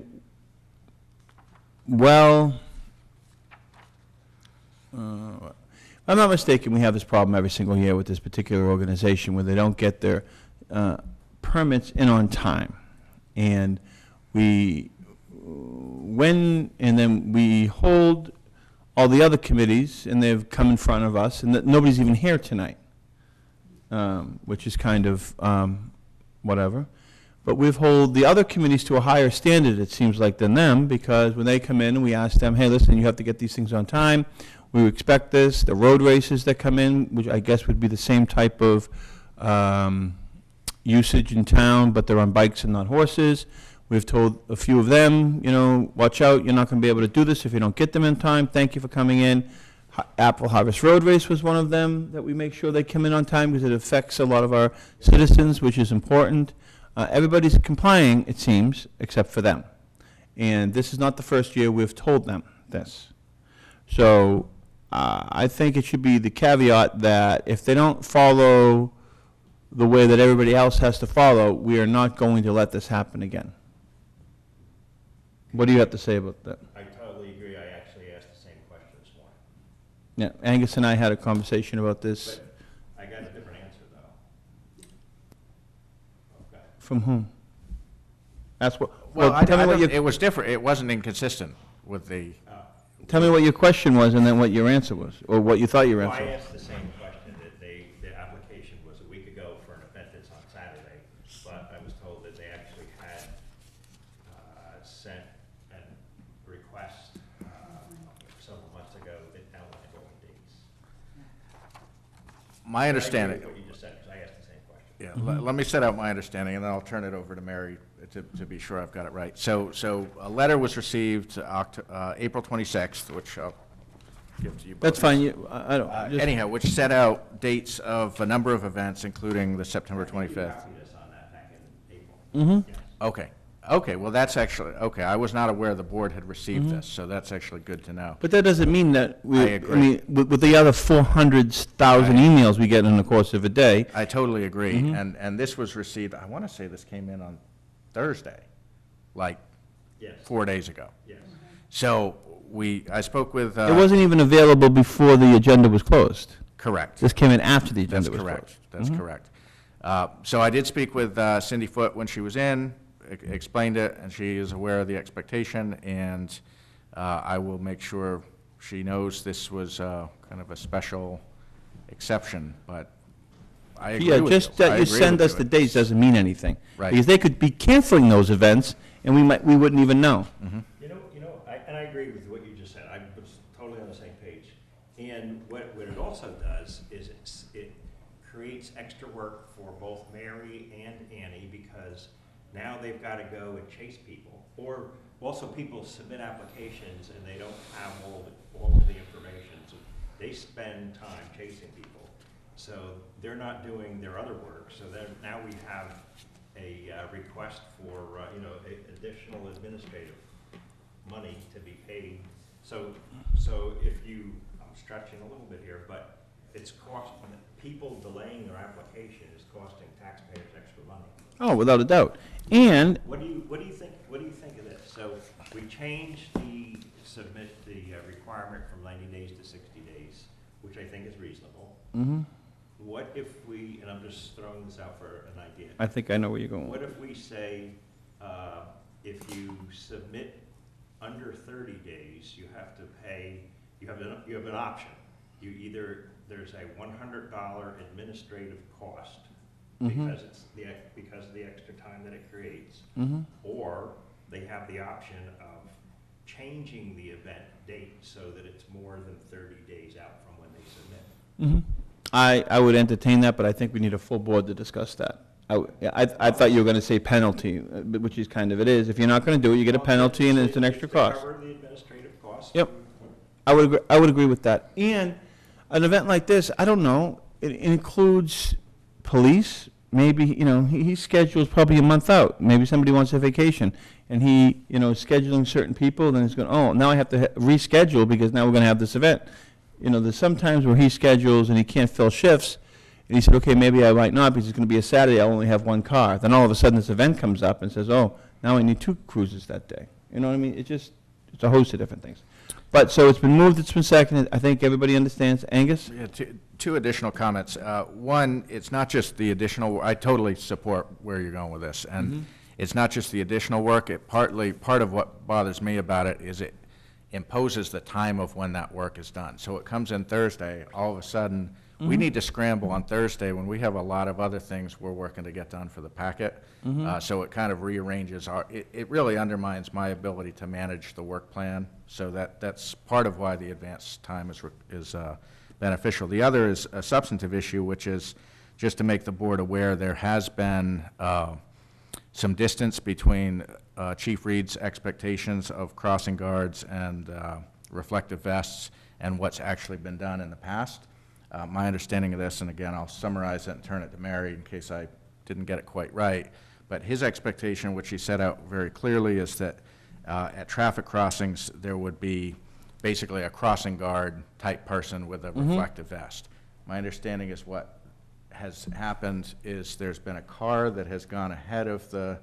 if I'm not mistaken, we have this problem every single year with this particular organization where they don't get their permits in on time. And then we hold all the other committees, and they've come in front of us, and nobody's even here tonight, which is kind of whatever. But we've hold the other committees to a higher standard, it seems like, than them, because when they come in and we ask them, hey, listen, you have to get these things on time, we expect this. The road races that come in, which I guess would be the same type of usage in town, but they're on bikes and not horses. We've told a few of them, watch out, you're not going to be able to do this if you don't get them in time. Thank you for coming in. Apple Harvest Road Race was one of them that we make sure they come in on time because it affects a lot of our citizens, which is important. Everybody's complying, it seems, except for them. And this is not the first year we've told them this. So I think it should be the caveat that if they don't follow the way that everybody else has to follow, we are not going to let this happen again. What do you have to say about that? I totally agree, I actually asked the same question this morning. Yeah, Angus and I had a conversation about this. But I got a different answer, though. Okay. From whom? Ask what, Well, well, tell me what it was different. It wasn't inconsistent with the, tell me what your question was and then what your answer was, or what you thought your Well, answer I was. asked the same question, that the application was a week ago for an event that's on Saturday, but I was told that they actually had sent a request several months ago that outlined all the dates. my I understanding. agree with what you just said, because I asked the same question. Yeah, let me set out my understanding, and then I'll turn it over to Mary to be sure I've got it right. So a letter was received April 26th, which I'll give to you both. That's fine, I don't, just, Anyhow, which set out dates of a number of events, including the September 25th. You copied us on that back in April. Mm-hmm. Yes. Okay, well, that's actually, okay, I was not aware the board had received this, so that's actually good to know. but that doesn't mean that we, I I agree. mean, with the other 400,000 Right. emails we get in the course of a day, I totally agree, and this was received, I want to say this came in on Thursday, like Yes, 4 days ago. yes. So I spoke with. it wasn't even available before the agenda was closed. Correct. This came in after the That's agenda was correct. closed. That's correct. So I did speak with Cindy Foote when she was in, explained it, and she is aware of the expectation, and I will make sure she knows this was kind of a special exception, but I agree Yeah, with just I that you agree send with us the dates doesn't mean anything. Right. Because they could be canceling those events, and we wouldn't even know. And I agree with what you just said. I was totally on the same page. And what it also does is it creates extra work for both Mary and Annie, because Now they've got to go and chase people. Or also people submit applications and they don't have all of the information. So they spend time chasing people. So they're not doing their other work. So then now we have a request for, additional administrative money to be paid. So if you, I'm stretching a little bit here, but it's people delaying their application is costing taxpayers extra money. Oh, without a doubt. And, What do you think of this? So we changed the requirement from 90 days to 60 days, which I think is reasonable. mhm, What if we, and I'm just throwing this out for an idea. I think I know where you're going. What if we say, if you submit under 30 days, you have to pay, you have an option. There's a $100 administrative cost Mhm. because of the extra time that it creates. Mhm. Or they have the option of changing the event date so that it's more than 30 days out from when they submit. Mhm. I would entertain that, but I think we need a full board to discuss that. I thought you were gonna say penalty, which is kind of it is. If you're not gonna do it, you get a penalty and it's an extra cost. Cover the administrative costs. Yep. I would agree with that. And an event like this, I don't know, it includes police, maybe, he schedules probably a month out. Maybe somebody wants a vacation, and he, is scheduling certain people, then he's going, oh, now I have to reschedule because now we're going to have this event. There's some times where he schedules and he can't fill shifts, and he said, okay, maybe I might not because it's going to be a Saturday, I'll only have one car. Then all of a sudden this event comes up and says, oh, now I need 2 cruises that day. You know what I mean? It's a host of different things. But, so it's been moved, it's been seconded, I think everybody understands. Angus? Yeah, two additional comments. One, it's not just the additional, I totally support where you're going with this, and it's not just the additional work. Part of what bothers me about it is it imposes the time of when that work is done. So it comes in Thursday, all of a sudden, we need to scramble on Thursday when we have a lot of other things we're working to get done for the packet. So it kind of rearranges it really undermines my ability to manage the work plan. So that's part of why the advance time is beneficial. The other is a substantive issue, which is just to make the board aware there has been some distance between Chief Reed's expectations of crossing guards and reflective vests and what's actually been done in the past. My understanding of this, and again, I'll summarize it and turn it to Mary in case I didn't get it quite right, but his expectation, which he set out very clearly, is that at traffic crossings, there would be basically a crossing guard type person with a reflective vest. My understanding is what has happened is there's been a car that has gone ahead of the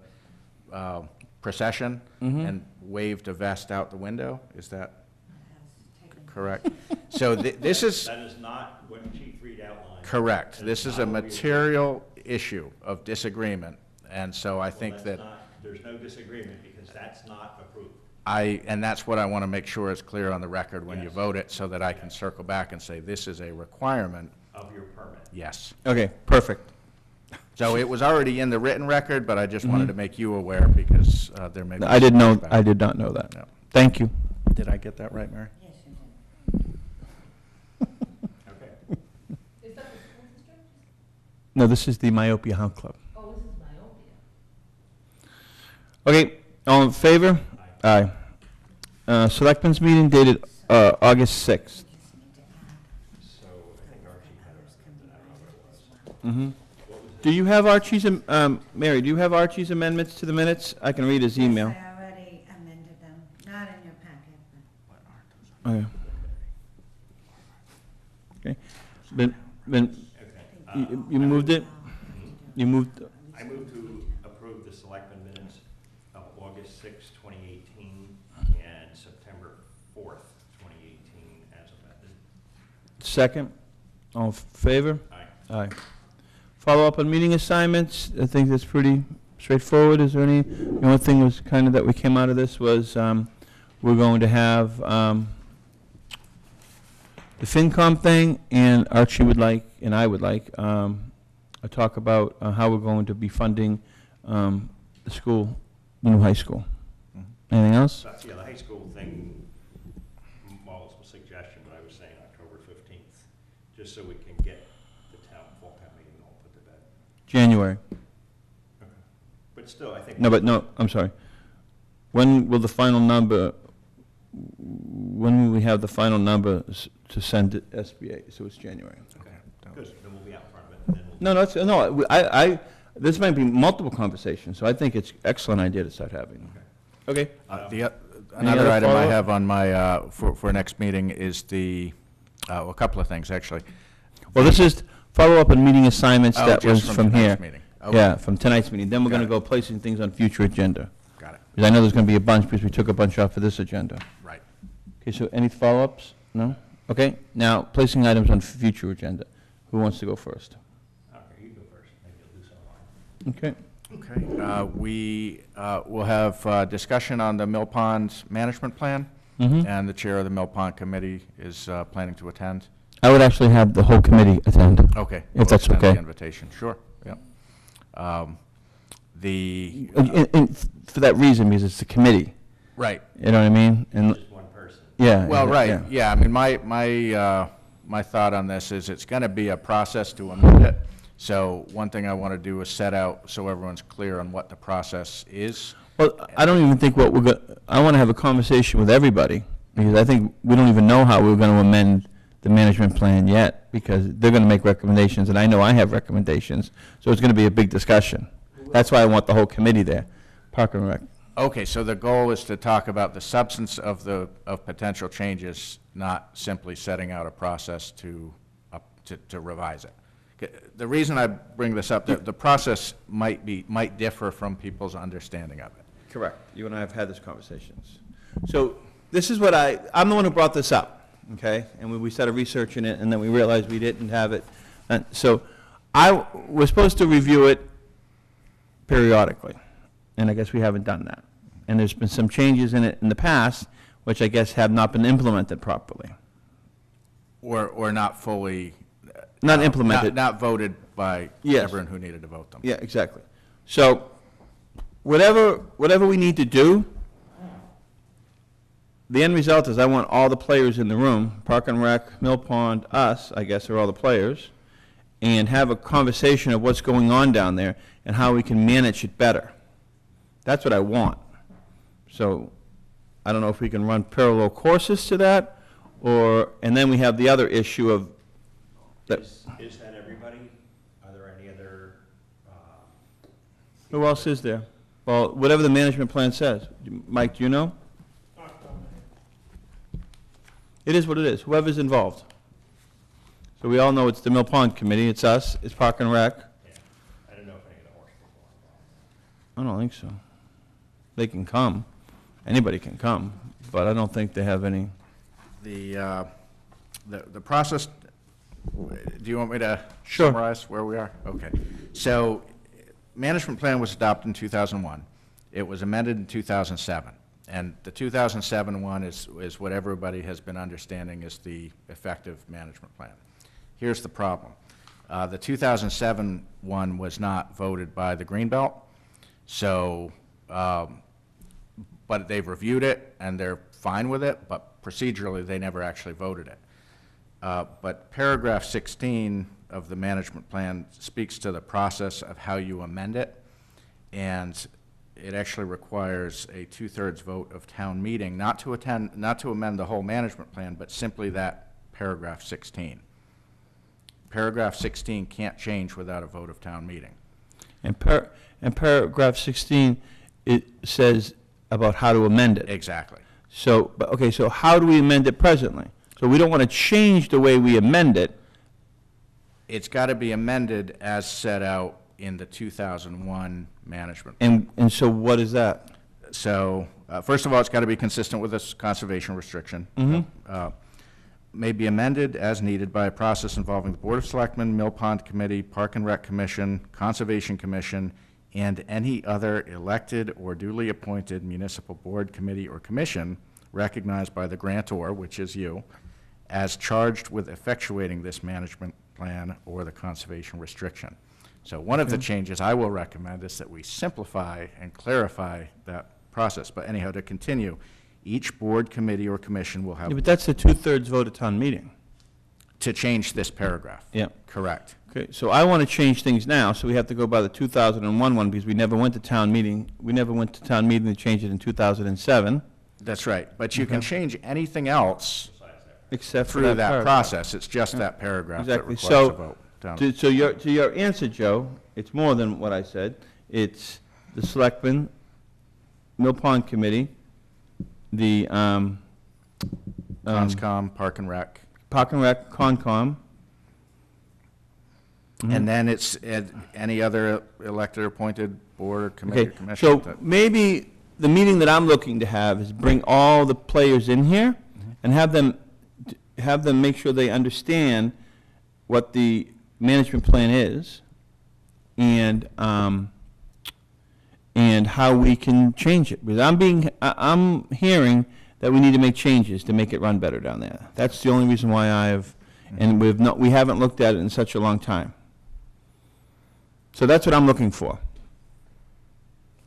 procession and waved a vest out the window. Is that correct? So this is... That is not what Chief Reed outlined. Correct. This is a material issue of disagreement, and so I think that... There's no disagreement because that's not approved. And that's what I want to make sure is clear on the record when you Yes. vote it, so that I can circle back and say, this is a requirement. Of your permit. Yes. Okay, perfect. So it was already in the written record, but I just wanted to make you aware because there may be... I did some pushback. not know that. No. Thank you. Did I get that right, Mary? Yes, you did. Okay. Is that the school district? No, this is the Myopia Hunt Club. Oh, this is myopia. Okay, all in favor? Aye. Selectmen's meeting dated August 6th. We just need to add So I think Archie had can be I don't know what it was. Mm-hmm. What was it? Do you have Archie's, Mary, do you have Archie's amendments to the minutes? I can read his email. Yes, I already amended them, not in your packet, but Okay. Okay. Been, Okay. you moved it? You moved, I move to approve the selectmen minutes of August 6, 2018, and September 4th, 2018, as amended. second? All in favor? Aye. Aye. Follow up on meeting assignments, I think that's pretty straightforward. Is there any, the only thing was kind of that we came out of this was, we're going to have, the FinCom thing, and Archie would like, and I would like, a talk about how we're going to be funding, the school, the new high school. Anything else? That's, yeah, the high school thing, well, it's a suggestion, but I was saying October 15th, just so we can get the fall town meeting all put to bed. January. But but still, I think. No, but no, I'm sorry. When will the final number, when will we have the final number to send to SBA? So it's January. Okay, good, then we'll be out in front of it, and then we'll. No, this might be multiple conversations, so I think it's excellent idea to start having them. Okay. Another other item I follow-up? have on my, for next meeting is a couple of things, actually. Well, this is follow-up on meeting assignments Oh, that just was from from here. tonight's meeting. Okay. Yeah, from tonight's meeting. Then we're Got going to it. go placing things on future agenda. Got it. Because I know there's going to be a bunch, because we took a bunch off of this agenda. Right. Okay, so any follow-ups? No? Okay, now, placing items on future agenda. Who wants to go first? Okay, you go first, maybe you'll do so long. Okay. Okay, we will have discussion on the Mill Pond Management Plan, Mhm. and the chair of the Mill Pond Committee is planning to attend. I would actually have the whole committee attend. Okay. If we'll that's extend the okay. invitation, sure, yep. The, For that reason, because it's the committee, right, you know what I mean? And, Just one person. yeah. well, yeah, right, yeah. yeah, I mean, my thought on this is it's gonna be a process to amend it. So one thing I want to do is set out so everyone's clear on what the process is. Well, I don't even think what we're going, I want to have a conversation with everybody, because I think we don't even know how we're going to amend the management plan yet, because they're going to make recommendations, and I know I have recommendations, so it's going to be a big discussion. That's why I want the whole committee there, Park and Rec. Okay, so the goal is to talk about the substance of potential changes, not simply setting out a process to revise it. The reason I bring this up, the process might differ from people's understanding of it. Correct. You and I have had these conversations. So this is what I'm the one who brought this up, okay? And we started researching it, and then we realized we didn't have it. And so we're supposed to review it periodically, and I guess we haven't done that. And there's been some changes in it in the past, which I guess have not been implemented properly. Or not fully. Not implemented. Not voted by Yes. everyone who needed to vote them. Yeah, exactly. So whatever we need to do, the end result is I want all the players in the room, Park and Rec, Mill Pond, us, I guess, are all the players, and have a conversation of what's going on down there and how we can manage it better. That's what I want. So I don't know if we can run parallel courses to that, and then we have the other issue of that. Is that everybody? Are there any other, Who else is there? Well, whatever the management plan says. Mike, do you know? It is what it is, whoever's involved. So we all know it's the Mill Pond Committee, it's us, it's Park and Rec. yeah, I don't know if any of the horse people are involved. I don't think so. They can come, anybody can come, but I don't think they have any. The process, do you want me to Sure. summarize where we are? Okay. So, management plan was adopted in 2001. It was amended in 2007. And the 2007 one is what everybody has been understanding is the effective management plan. Here's the problem. The 2007 one was not voted by the Greenbelt, so, but they've reviewed it and they're fine with it, but procedurally, they never actually voted it. But paragraph 16 of the management plan speaks to the process of how you amend it, and it actually requires a 2/3 vote of town meeting, not to amend the whole management plan, but simply that paragraph 16. Paragraph 16 can't change without a vote of town meeting. And paragraph 16, it says about how to amend it. Exactly. So, okay, so how do we amend it presently? So we don't want to change the way we amend it. It's got to be amended as set out in the 2001 management plan. And so what is that? So, first of all, it's got to be consistent with this conservation restriction. May be amended as needed by a process involving the Board of Selectmen, Mill Pond Committee, Park and Rec Commission, Conservation Commission, and any other elected or duly appointed municipal board, committee, or commission recognized by the grantor, which is you, as charged with effectuating this management plan or the conservation restriction. So one of the changes I will recommend is that we simplify and clarify that process. But anyhow, to continue, each board, committee, or commission will have. Yeah, but that's the 2/3 vote at town meeting. to change this paragraph. Yeah. Correct. Okay, so I want to change things now, so we have to go by the 2001 one, because we never went to town meeting. We never went to town meeting to change it in 2007, That's right. But you can Okay. change anything else except for through that paragraph. process. It's just that paragraph that Exactly. requires So, a vote. down. To your answer, Joe, it's more than what I said. It's the Selectmen, Mill Pond Committee, the Conscom, Park and Rec. Park and Rec, Concom. And then it's any other elected or appointed board or committee or Okay, commission. so that- maybe the meeting that I'm looking to have is bring all the players in here and have them make sure they understand what the management plan is and how we can change it. Because I'm hearing that we need to make changes to make it run better down there. That's the only reason why and we haven't looked at it in such a long time. So that's what I'm looking for.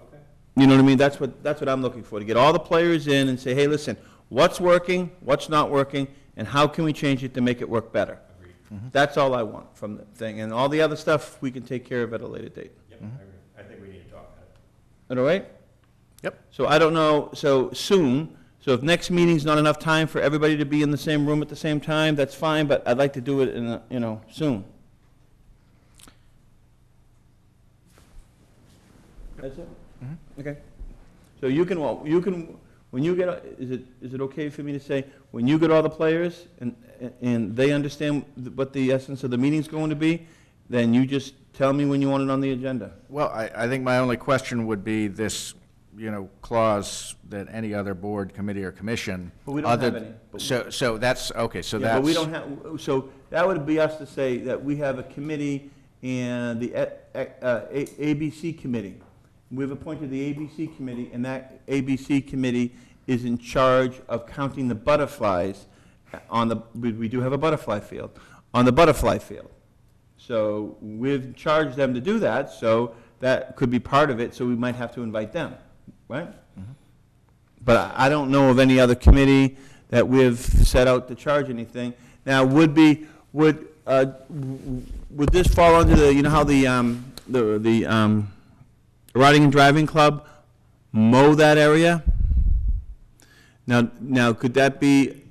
Okay. You know what I mean? That's what I'm looking for, to get all the players in and say, hey, listen, what's working, what's not working, and how can we change it to make it work better? Agreed. That's all I want from the thing, and all the other stuff, we can take care of at a later date. Yep, I agree. I think we need to talk about it. Is that all right? Yep. So I don't know, so soon, so if next meeting's not enough time for everybody to be in the same room at the same time, that's fine, but I'd like to do it soon. That's it? Okay. So you can, when you get, is it okay for me to say, when you get all the players and they understand what the essence of the meeting's going to be, then you just tell me when you want it on the agenda. Well, I think my only question would be this, clause that any other board, committee, or commission. But we don't have any. So that's, okay, so Yeah, that's. but we don't have, so that would be us to say that we have a committee and the ABC committee. We've appointed the ABC committee, and that ABC committee is in charge of counting the butterflies we do have a butterfly field, on the butterfly field. So we've charged them to do that, so that could be part of it, so we might have to invite them, right? But I don't know of any other committee that we've set out to charge anything. Now, would this fall under how the Riding and Driving Club mow that area? Now, could that be,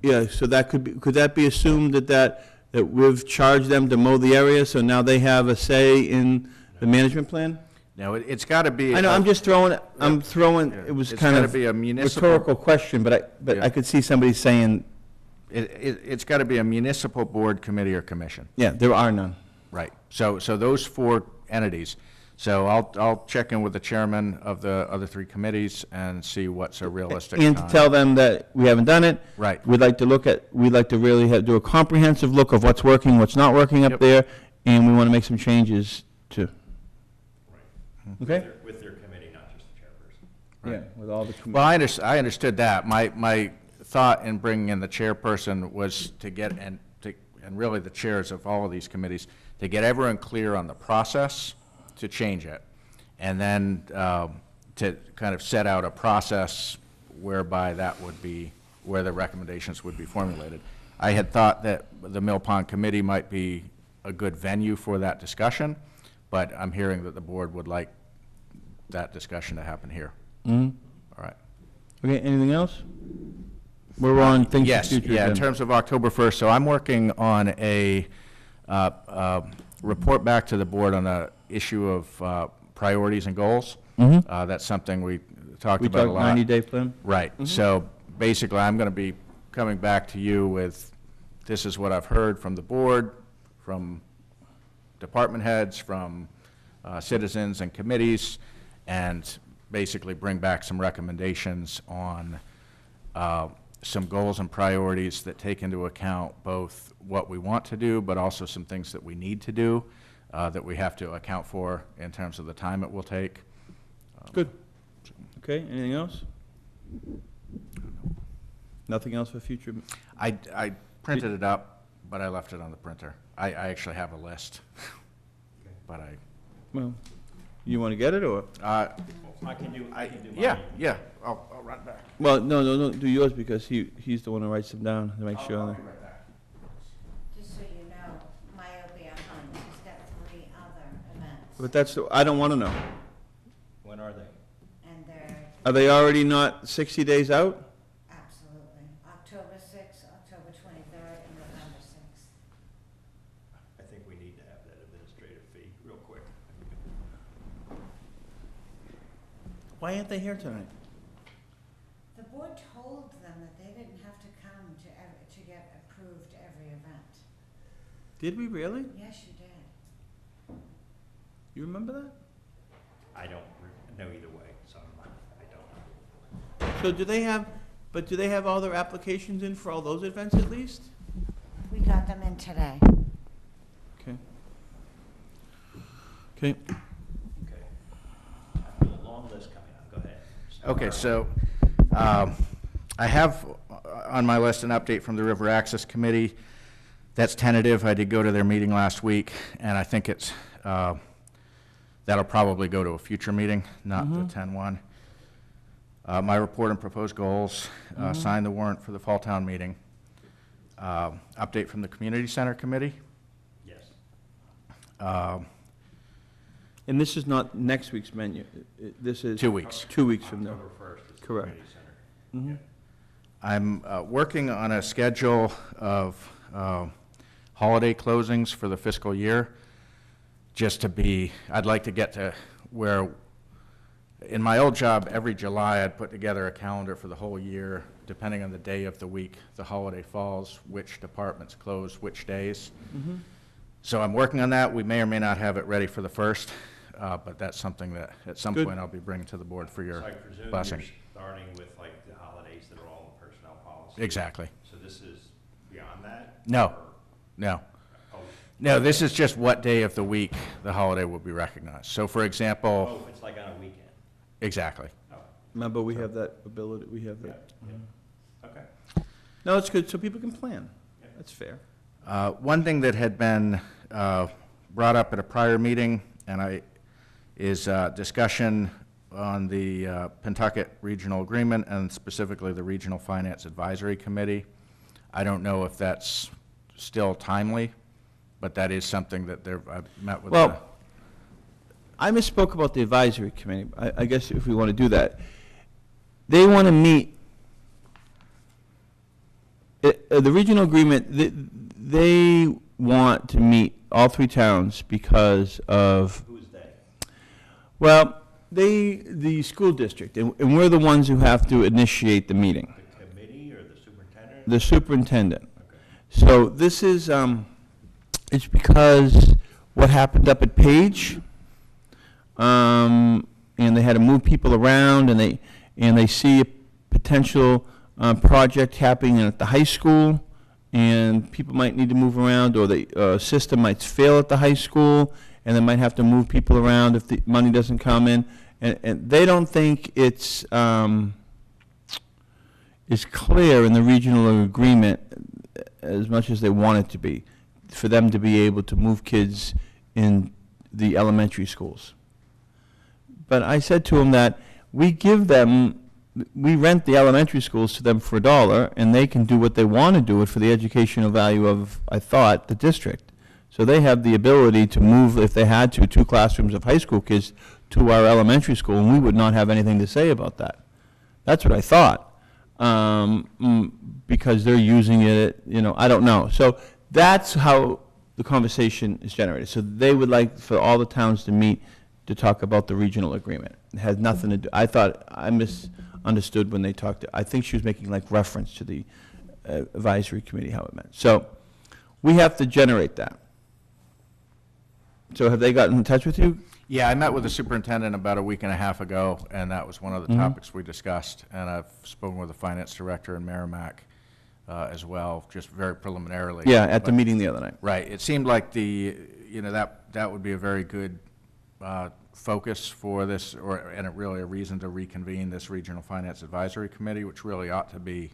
yeah, so could that be assumed that we've charged them to mow the area, so now they have a say in the management plan? No, it's got to be. I know, I'm just throwing, it was It's kind gotta of be a municipal- rhetorical question, but Yeah. I could see somebody saying, It's got to be a municipal board, committee, or commission. yeah, there are none. Right. So those four entities. So I'll check in with the chairman of the other three committees and see what's a realistic And to time. tell them that we haven't done it. Right. We'd like to really do a comprehensive look of what's working, what's not working up Yep. there, and we want to make some changes too. Right. Okay? With their committee, not just the chairperson. Yeah, with all the. Well, I understood that. My thought in bringing in the chairperson was to get, and really the chairs of all of these committees, to get everyone clear on the process to change it, and then to kind of set out a process whereby that would be, where the recommendations would be formulated. I had thought that the Mill Pond Committee might be a good venue for that discussion, but I'm hearing that the board would like that discussion to happen here. Mhm. All right. Okay, anything else? We're on things for Yes, future yeah, in agenda. terms of October 1st, so I'm working on a report back to the board on the issue of priorities and goals. Mhm. That's something we talked We about a talked lot. 90-day plan? Right, so basically, I'm going to be coming back to you with, this is what I've heard from the board, from department heads, from citizens and committees, and basically bring back some recommendations on some goals and priorities that take into account both what we want to do, but also some things that we need to do, that we have to account for in terms of the time it will take. Good. Okay, anything else? Nothing else for future? I printed it up, but I left it on the printer. I actually have a list, but Well, you want to get it, or? I can do mine. yeah, I'll run back. Well, no, do yours, because he's the one who writes them down to make sure. I'll be right back. But that's, I don't want to know. When are they? And they're Are they already not 60 days out? absolutely October 6th, October 23rd, and November 6th. I think we need to have that administrative fee real quick. Why aren't they here tonight? The board told them that they didn't have to come to get approved every event. Did we really? Yes, you did. You remember that? I don't know either way, so I don't know. So do they have all their applications in for all those events at least? We got them in today. Okay. Okay. Okay. I have a long list coming up, go ahead. Okay, so I have on my list an update from the River Access Committee. That's tentative. I did go to their meeting last week, and I think it's, that'll probably go to a future meeting, not the 10-1. My report and proposed goals, sign the warrant for the Fall Town meeting. Update from the Community Center Committee. Yes. And this is not next week's menu. This is 2 weeks. 2 weeks from now. October 1st is the Correct. community center. Mhm. I'm working on a schedule of holiday closings for the fiscal year, just to be, I'd like to get to where, in my old job, every July I'd put together a calendar for the whole year, depending on the day of the week the holiday falls, which departments close which days. So I'm working on that. We may or may not have it ready for the 1st, but that's something that at some Good. point I'll be bringing to the board for your So I presume blessing. you're starting with like the holidays that are all in personnel policy? Exactly. So this is beyond that? No. Or- No. Oh, No, this is just what day of the week the holiday will be recognized. So for example, oh, it's like on a weekend? exactly. Oh, Remember, we have that ability, we have that. yeah. Okay. No, it's good, so people can plan. Yeah. That's fair. One thing that had been brought up at a prior meeting, is discussion on the Pentucket Regional Agreement and specifically the Regional Finance Advisory Committee. I don't know if that's still timely, but that is something that I've met with. Well, I misspoke about the advisory committee. I guess if we want to do that. They want to meet, the regional agreement, they want to meet all 3 towns because of, Who's they? well, the school district, and we're the ones who have to initiate the meeting, The committee or the superintendent? the superintendent. Okay. So this is, it's because what happened up at Page, and they had to move people around, and they see a potential project happening at the high school, and people might need to move around, or the system might fail at the high school, and they might have to move people around if the money doesn't come in, and they don't think it's clear in the regional agreement as much as they want it to be, for them to be able to move kids in the elementary schools. But I said to them that we rent the elementary schools to them for $1, and they can do what they want to do it for the educational value of, I thought, the district. So they have the ability to move, if they had to, 2 classrooms of high school kids to our elementary school, and we would not have anything to say about that. That's what I thought. Because they're using it, I don't know. So that's how the conversation is generated. So they would like for all the towns to meet to talk about the regional agreement. It has nothing to do, I thought, I misunderstood when they talked, I think she was making like reference to the advisory committee, how it meant. So we have to generate that. So have they gotten in touch with you? Yeah, I met with the superintendent about a week and a half ago, and that was one of the topics we discussed. And I've spoken with the finance director in Merrimack as well, just very preliminarily. Yeah, at the But- meeting the other night. Right. It seemed like that would be a very good focus for this, and really a reason to reconvene this Regional Finance Advisory Committee, which really ought to be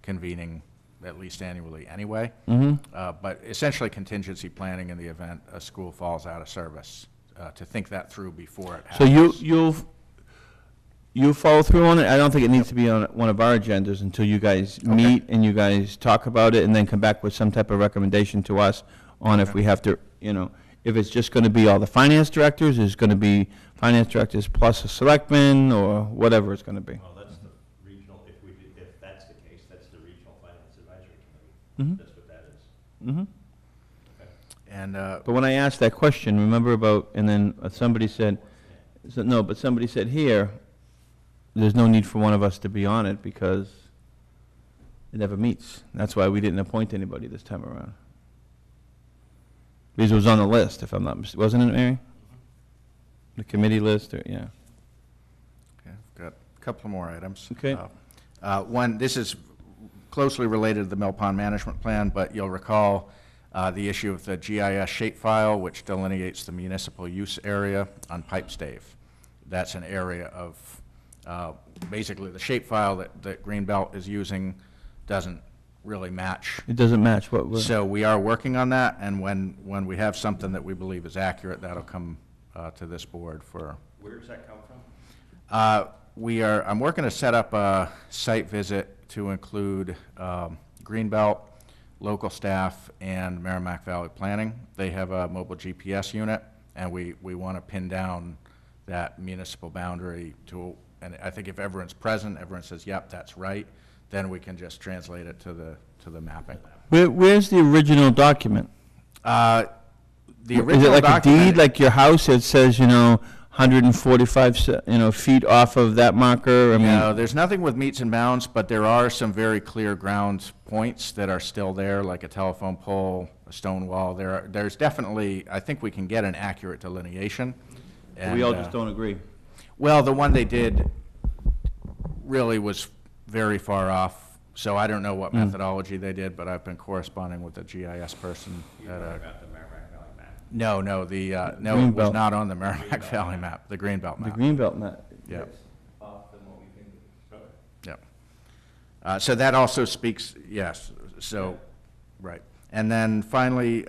convening at least annually anyway. But essentially contingency planning in the event a school falls out of service, to think that through before it So happens. you'll follow through on it? I don't think it needs to be on one of our agendas until you guys meet and you guys talk about it and then come back with some type of recommendation to us on if we have to, if it's just gonna be all the finance directors, is it gonna be finance directors plus a selectman, or whatever it's gonna be. Well, that's the regional, if that's the case, that's the Regional Finance Advisory Mhm. Committee. That's what that is. Mm-hmm. And, But when I asked that question, remember about, and then somebody said, no, but somebody said here, there's no need for one of us to be on it because it never meets. That's why we didn't appoint anybody this time around. Because it was on the list, if I'm not mistaken, wasn't it, Mary? The committee list, or, yeah. okay, I've got a couple more items. Okay. One, this is closely related to the Mill Pond Management Plan, but you'll recall the issue of the GIS shapefile, which delineates the municipal use area on Pipestave. That's an area of, basically, the shapefile that Greenbelt is using doesn't really match. It doesn't match what we're. So we are working on that, and when we have something that we believe is accurate, that'll come to this board for. Where does that come from? I'm working to set up a site visit to include Greenbelt, local staff, and Merrimack Valley Planning. They have a mobile GPS unit, and we want to pin down that municipal boundary to, and I think if everyone's present, everyone says, yep, that's right, then we can just translate it to the mapping. Where's the original document? The Is original it like a document- deed, like your house, it says, 145, feet off of that marker? I mean, No, there's nothing with meets and bounds, but there are some very clear ground points that are still there, like a telephone pole, a stone wall. There's definitely, I think we can get an accurate delineation. we all And, just don't agree. Well, the one they did really was very far off, so I don't know what methodology they did, but I've been corresponding with the GIS person. You at know a- about the Merrimack Valley map. No, no, no, it was Greenbelt. not on the Merrimack Valley map, the Greenbelt The map. Greenbelt map. Yep. Off than what we think. Yep. So that also speaks, yes, so, right. And then finally,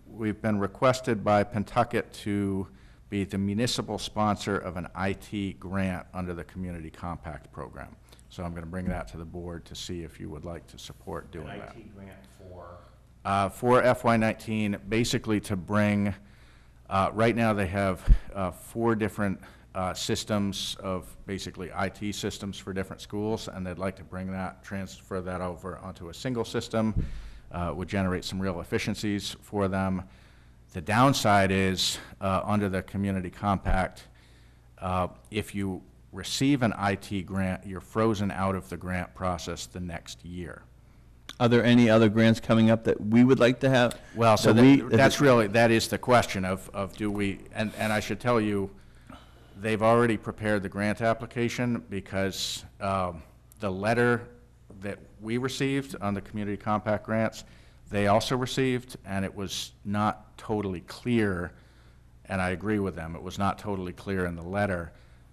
we've been requested by Pentucket to be the municipal sponsor of an IT grant under the Community Compact Program. So I'm going to bring that to the board to see if you would like to support doing An that. IT grant for, For FY19, basically to bring, right now they have 4 different systems of basically IT systems for different schools, and they'd like to bring that, transfer that over onto a single system, would generate some real efficiencies for them. The downside is, under the Community Compact, if you receive an IT grant, you're frozen out of the grant process the next year. Are there any other grants coming up that we would like to have? Well, so that that's really, that is the question of do we, and I should tell you, they've already prepared the grant application because the letter that we received on the Community Compact grants, they also received, and it was not totally clear, and I agree with them, it was not totally clear in the letter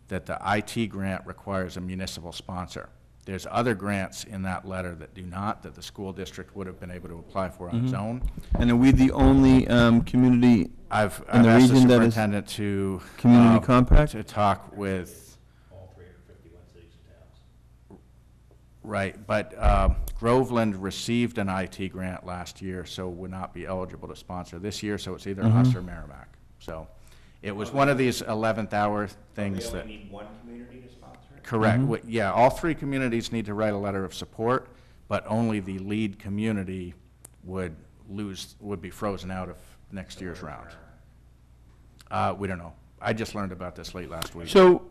that the IT grant requires a municipal sponsor. There's other grants in that letter that do not, that the school district would have been able to apply for on its own. And are we the only community I've in the asked the region that is superintendent to. community compact? To talk with, all 351 cities and towns. right, but Groveland received an IT grant last year, so would not be eligible to sponsor this year, so it's either us or Merrimack. So it was one of these 11th hour things We that. only need one community to sponsor it? Correct. Yeah, all 3 communities need to write a letter of support, but only the lead community would be frozen out of next year's round. We don't know. I just learned about this late last week. So,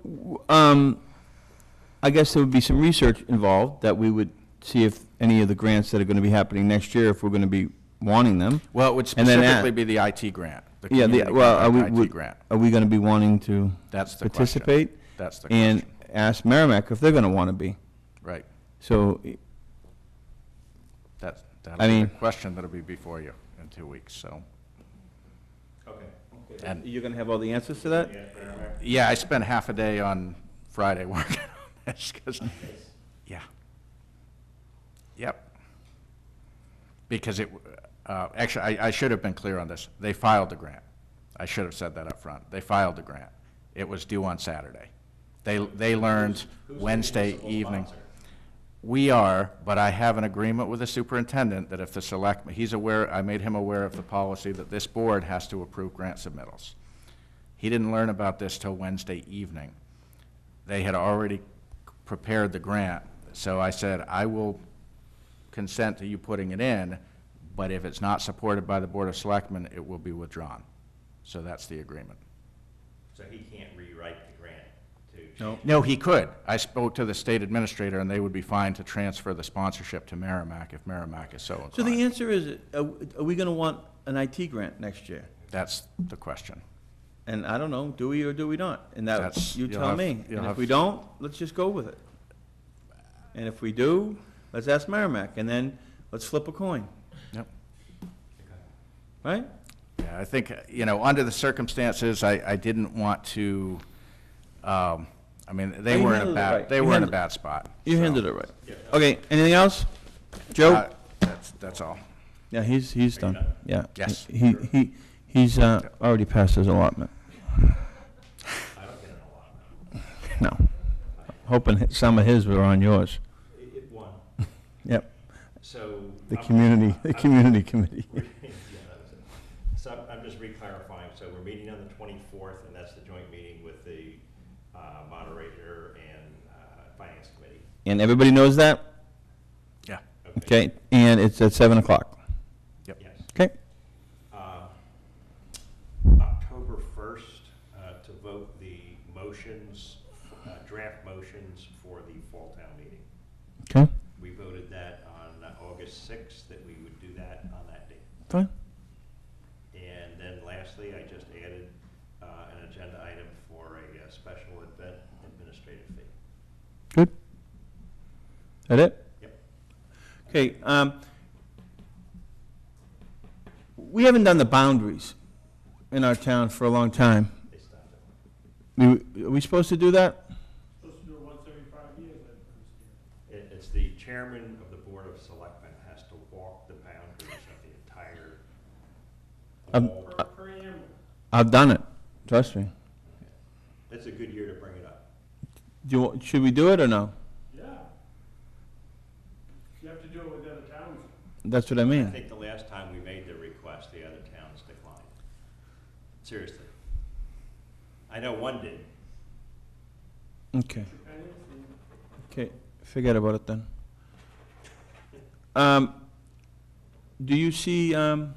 I guess there would be some research involved that we would see if any of the grants that are going to be happening next year, if we're going to be wanting them. Well, it would And then specifically be the IT grant, the Yeah, community well, compact IT grant. are we going to be wanting to That's the question. participate? That's the And question. ask Merrimack if they're going to want to be. Right. So, That'll I be the mean- question that'll be before you in 2 weeks, so. Okay. And- you're going to have all the answers to that? Yeah, Merrimack. Yeah, I spent half a day on Friday working on this, 'cause, yeah. Yep. Because actually, I should have been clear on this. They filed the grant. I should have said that up front. They filed the grant. It was due on Saturday. They learned Who's the Wednesday municipal evening. sponsor? We are, but I have an agreement with the superintendent that if the selectmen, he's aware, I made him aware of the policy that this board has to approve grant submittals. He didn't learn about this till Wednesday evening. They had already prepared the grant, so I said, I will consent to you putting it in, but if it's not supported by the Board of Selectmen, it will be withdrawn. So that's the agreement. So he can't rewrite the grant to. No. No, he could. I spoke to the state administrator, and they would be fine to transfer the sponsorship to Merrimack if Merrimack is so inclined. So the answer is, are we going to want an IT grant next year? That's the question. And I don't know, do we or do we not? And that, That's- you you'll tell have- me. you'll And if have- we don't, let's just go with it. And if we do, let's ask Merrimack, and then let's flip a coin, Yep. right? Yeah, I think, under the circumstances, I didn't want to, I mean, they You were in a handled it bad, right. they You were in a handled- bad spot. You so, handled it right. Okay, anything else? Joe? That's all. Yeah, he's done, yeah. Yes. He's already passed his allotment. I don't get an allotment. No. Hoping some of his were on yours. It won. Yep, So. the I'm- community committee. Yeah, that was it. So I'm just re-clarifying, so we're meeting on the 24th, and that's the joint meeting with the moderator and finance committee. And everybody knows that? Yeah. Okay, and it's at 7 o'clock. Yep. Yes. Okay, October 1st, to vote the motions, draft motions for the fall town meeting. okay, We voted that on August 6th, that we would do that on that date. fine. And then lastly, I just added an agenda item for a special event administrative fee. Good. That it? Yep. Okay, we haven't done the boundaries in our town for a long time. They stopped it. Are we supposed to do that? Supposed to do it once every 5 years, I understand. It's the chairman of the Board of Selectmen has to walk the boundaries of the entire. Um, Per animal. I've done it, trust me. It's a good year to bring it up. Should we do it or no? Yeah. You have to do it with other towns. That's what I I mean. think the last time we made the request, the other towns declined. Seriously. I know one did. Okay, Depending, okay, forget about it then. Do you see, the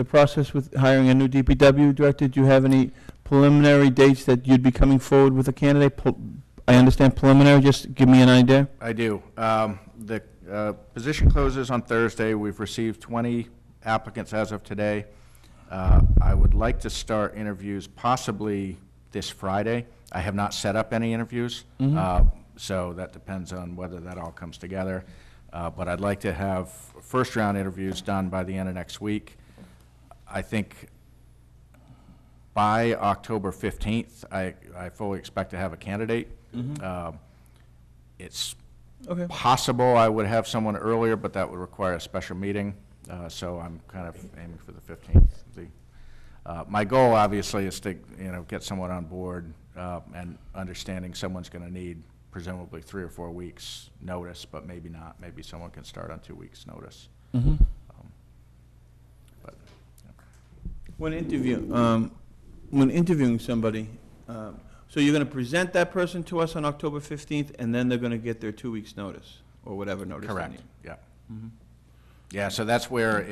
process with hiring a new DPW director? Do you have any preliminary dates that you'd be coming forward with a candidate? I understand preliminary, just give me an idea. I do. The position closes on Thursday. We've received 20 applicants as of today. I would like to start interviews possibly this Friday. I have not set up any interviews, so that depends on whether that all comes together. But I'd like to have first-round interviews done by the end of next week. I think by October 15th, I fully expect to have a candidate. It's Okay. possible I would have someone earlier, but that would require a special meeting, so I'm kind of aiming for the 15th. My goal, obviously, is to, get someone on board, and understanding someone's going to need presumably 3 or 4 weeks' notice, but maybe not. Maybe someone can start on 2 weeks' notice. But, When interviewing somebody, so you're going to present that person to us on October 15th, and then they're going to get their 2 weeks' notice, or whatever notice they correct, need. yeah. Yeah, so that's where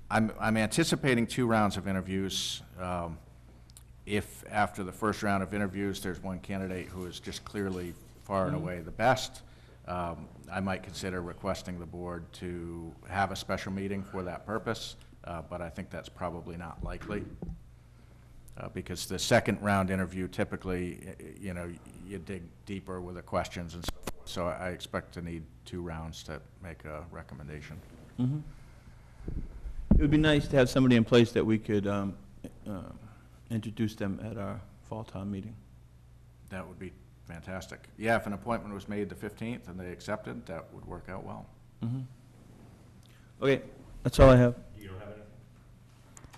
I'm anticipating 2 rounds of interviews. If after the first round of interviews, there's one candidate who is just clearly far and away the best, I might consider requesting the board to have a special meeting for that purpose, but I think that's probably not likely. Because the second round interview, typically, you dig deeper with the questions and so forth. So I expect to need 2 rounds to make a recommendation. It would be nice to have somebody in place that we could introduce them at our fall town meeting. That would be fantastic. Yeah, if an appointment was made the 15th and they accepted, that would work out well. Okay, that's all I have. You don't have anything?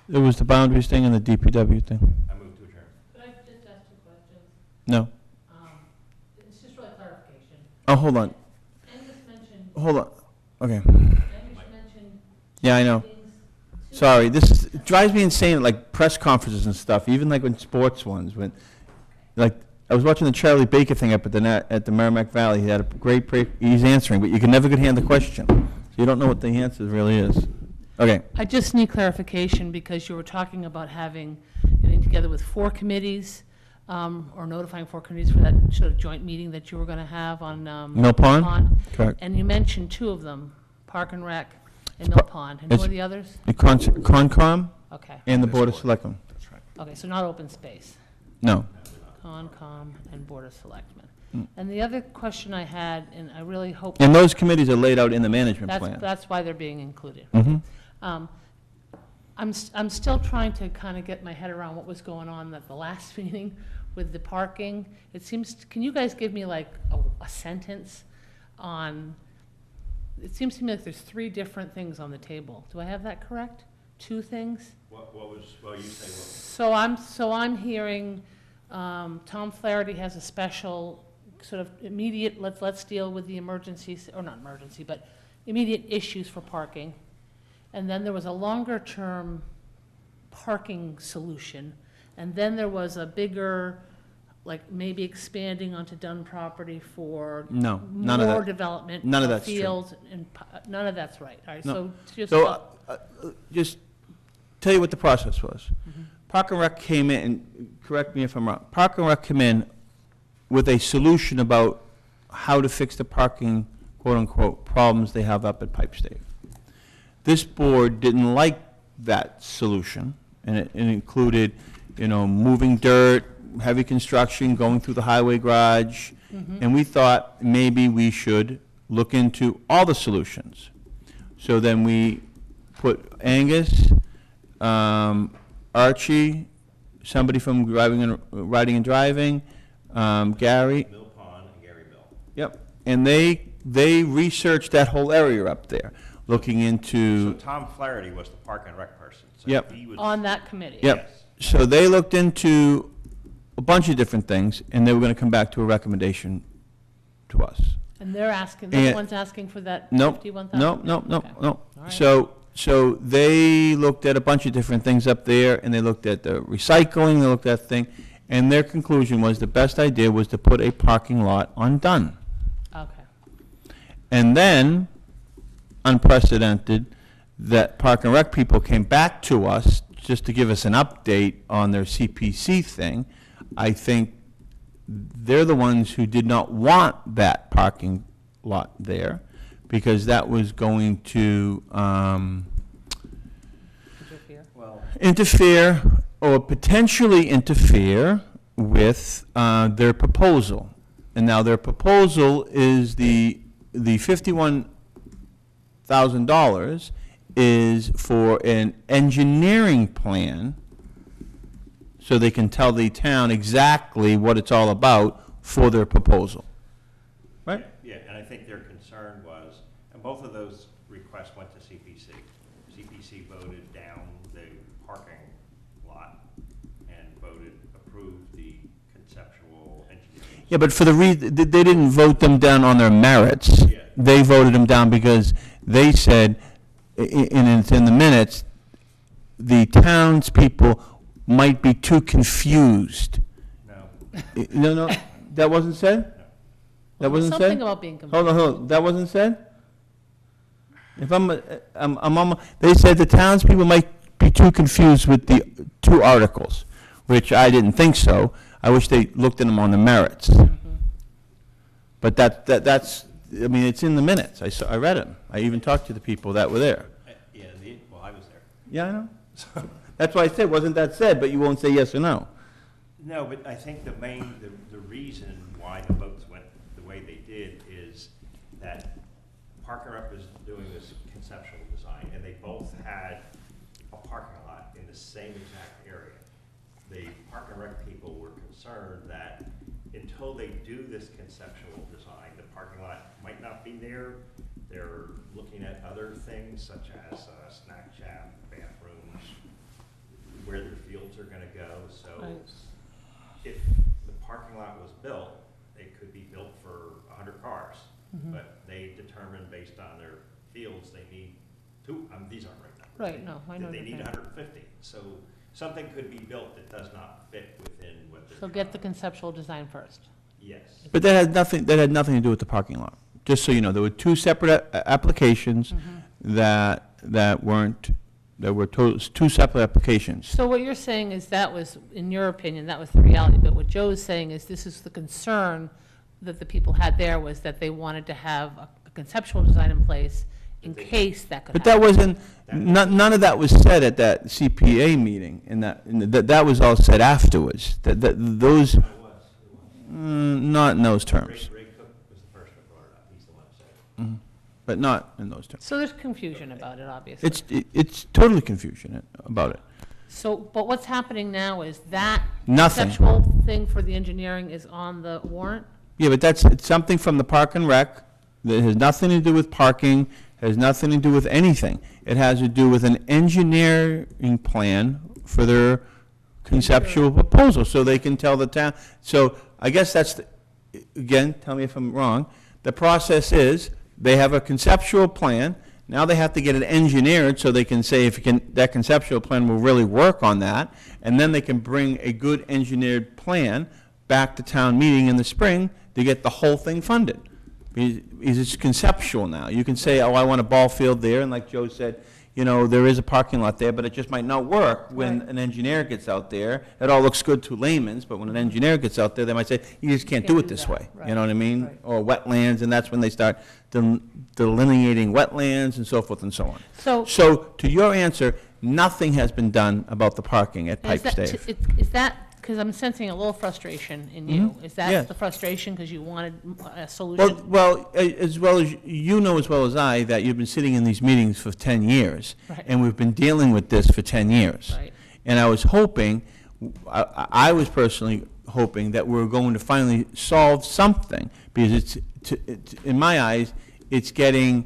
It was the boundaries thing and the DPW thing. I move to adjourn. Could I just ask 2 questions? No. Oh, hold on, Angus mentioned, hold on, okay. Angus mentioned Yeah, I know. things. Sorry, it drives me insane at like press conferences and stuff, even like when sports ones, like, I was watching the Charlie Baker thing up at the Merrimack Valley. He had a great break, he's answering, but you can never get hand the question. So you don't know what the answer really is. Okay, I just need clarification because you were talking about getting together with 4 committees, or notifying 4 committees for that sort of joint meeting that you were going to have on Mill Pond? Correct. And you mentioned 2 of them, Park and Rec and It's Mill pa- Pond. And who are it's- the others? The Concom Okay, and the Board of Selectmen. That's right. okay, so not open space. No. Concom and Board of Selectmen. Mm. And the other question I had, and I really hope. And those committees are laid out in the management plan. That's why they're being included. Mhm. I'm still trying to kind of get my head around what was going on at the last meeting with the parking. It seems, can you guys give me like a sentence on, it seems to me like there's 3 different things on the table. Do I have that correct? 2 things? What was, well, you say So I'm hearing, Tom Flaherty has a special sort of immediate, let's deal with the emergencies, or not emergency, but immediate issues for parking. And then there was a longer-term parking solution. And then there was a bigger, like maybe expanding onto Dunn property for No, none of more that. development. None of of that's true. Fields, and none of that's right. All right, No. so just. So, just tell you what the process was. Park and Rec came in, and correct me if I'm wrong, Park and Rec came in with a solution about how to fix the parking, quote-unquote, problems they have up at Pipe State. This board didn't like that solution, and it included, moving dirt, heavy construction, going through the highway garage, and we thought maybe we should look into all the solutions. So then we put Angus, Archie, somebody from riding and driving, Gary. Mill Pond and Gary Mill. Yep, and they researched that whole area up there, looking So into, Tom Flaherty was the Park and Rec person. So Yep. he was. On that committee. yep. Yes. So they looked into a bunch of different things, and they were gonna come back to a recommendation to us. And they're asking, they're the And- ones asking for that Nope, 51,000? no, Okay. no. All right. So they looked at a bunch of different things up there, and they looked at the recycling, they looked at thing, and their conclusion was the best idea was to put a parking lot on Dunn. Okay. And then, unprecedented, that Park and Rec people came back to us just to give us an update on their CPC thing. I think they're the ones who did not want that parking lot there, because that was going to Interfere. Well, interfere, or potentially interfere with their proposal. And now their proposal is the $51,000 is for an engineering plan, so they can tell the town exactly what it's all about for their proposal. Right? yeah, and I think their concern was, and both of those requests went to CPC. CPC voted down the parking lot and approved the conceptual engineering. Yeah, but for the they didn't vote them down on their merits. Yeah. They voted them down because they said, and it's in the minutes, the townspeople might be too confused. No, No, that wasn't said? That wasn't said? Something about being confused. Hold on, that wasn't said? If they said the townspeople might be too confused with the 2 articles, which I didn't think so. I wish they looked at them on the merits. But that's, I mean, it's in the minutes. I read them. I even talked to the people that were there. yeah, well, I was there. Yeah, I know. That's why I said, wasn't that said, but you won't say yes or no. No, but I think the reason why the votes went the way they did is that Park and Rec was doing this conceptual design, and they both had a parking lot in the same exact area. The Park and Rec people were concerned that until they do this conceptual design, the parking lot might not be there. They're looking at other things such as snack shack, bathrooms, where their fields are gonna go, so Right. if the parking lot was built, it could be built for 100 cars. cars. But they determine based on their fields, they need two, these aren't right numbers. Right, no, I know That they what need you're saying. 150. So something could be built that does not fit within what they're. So get the conceptual design first. Yes. But that had nothing to do with the parking lot. Just so you know, there were two separate applications that were two separate applications. So what you're saying is that was, in your opinion, that was the reality, but what Joe is saying is this is the concern that the people had there, was that they wanted to have a conceptual design in place in case that could But happen. that wasn't, none of that was said at that CPA meeting, that was all said afterwards. Those, It was. not in those terms, Ray Cook was the first one brought it up. He's the one who said it. but not in those terms. So there's confusion about it, obviously. It's totally confusion about it. So, but what's happening now is that Nothing. conceptual thing for the engineering is on the warrant? Yeah, but it's something from the Park and Rec that has nothing to do with parking, has nothing to do with anything. It has to do with an engineering plan for their conceptual proposal, so they can tell the town. So I guess that's, again, tell me if I'm wrong, the process is, they have a conceptual plan, now they have to get it engineered so they can say if that conceptual plan will really work on that, and then they can bring a good engineered plan back to town meeting in the spring to get the whole thing funded. Because it's conceptual now. You can say, oh, I want a ball field there, and like Joe said, you know, there is a parking lot there, but it just might not work when Right. an engineer gets out there. It all looks good to layman's, but when an engineer gets out there, they might say, you just can't do it this way. You know what I mean? Right. Or wetlands, and that's when they start delineating wetlands and so forth and so on. So to your answer, nothing has been done about the parking at And is Pipes that- Dave. Is that, because I'm sensing a little frustration in you, is yes. that the frustration because you wanted a solution? Well, as well as, you know as well as I, that you've been sitting in these meetings for 10 years. Right. And we've been dealing with this for 10 years. Right. And I was hoping, I was personally hoping that we were going to finally solve something, because in my eyes, it's getting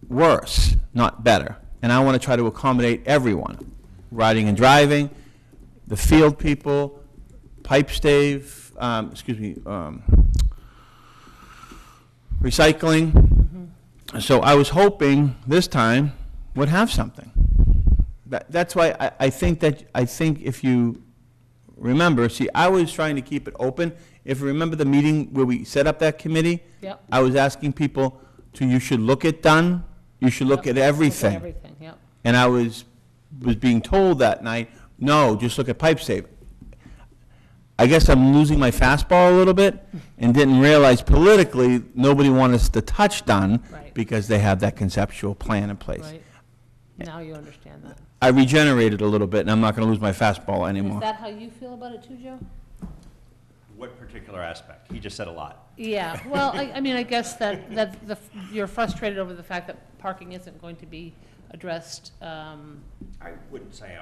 worse, not better. And I want to try to accommodate everyone, riding and driving, the field people, Pipes Dave, recycling. So I was hoping this time would have something. That's why I think if you remember, see, I was trying to keep it open. If you remember the meeting where we set up that committee, Yep. I was asking people you should look at done, you should look Yep, at everything. Everything, yep. And I was being told that night, no, just look at Pipes Dave. I guess I'm losing my fastball a little bit and didn't realize politically, nobody wanted us to touch done Right. because they have that conceptual plan in place. Right. Now you understand that. I regenerated a little bit, and I'm not going to lose my fastball Is anymore. that how you feel about it too, Joe? What particular aspect? He just said a lot. Yeah, well, I mean, I guess that you're frustrated over the fact that parking isn't going to be addressed. I wouldn't say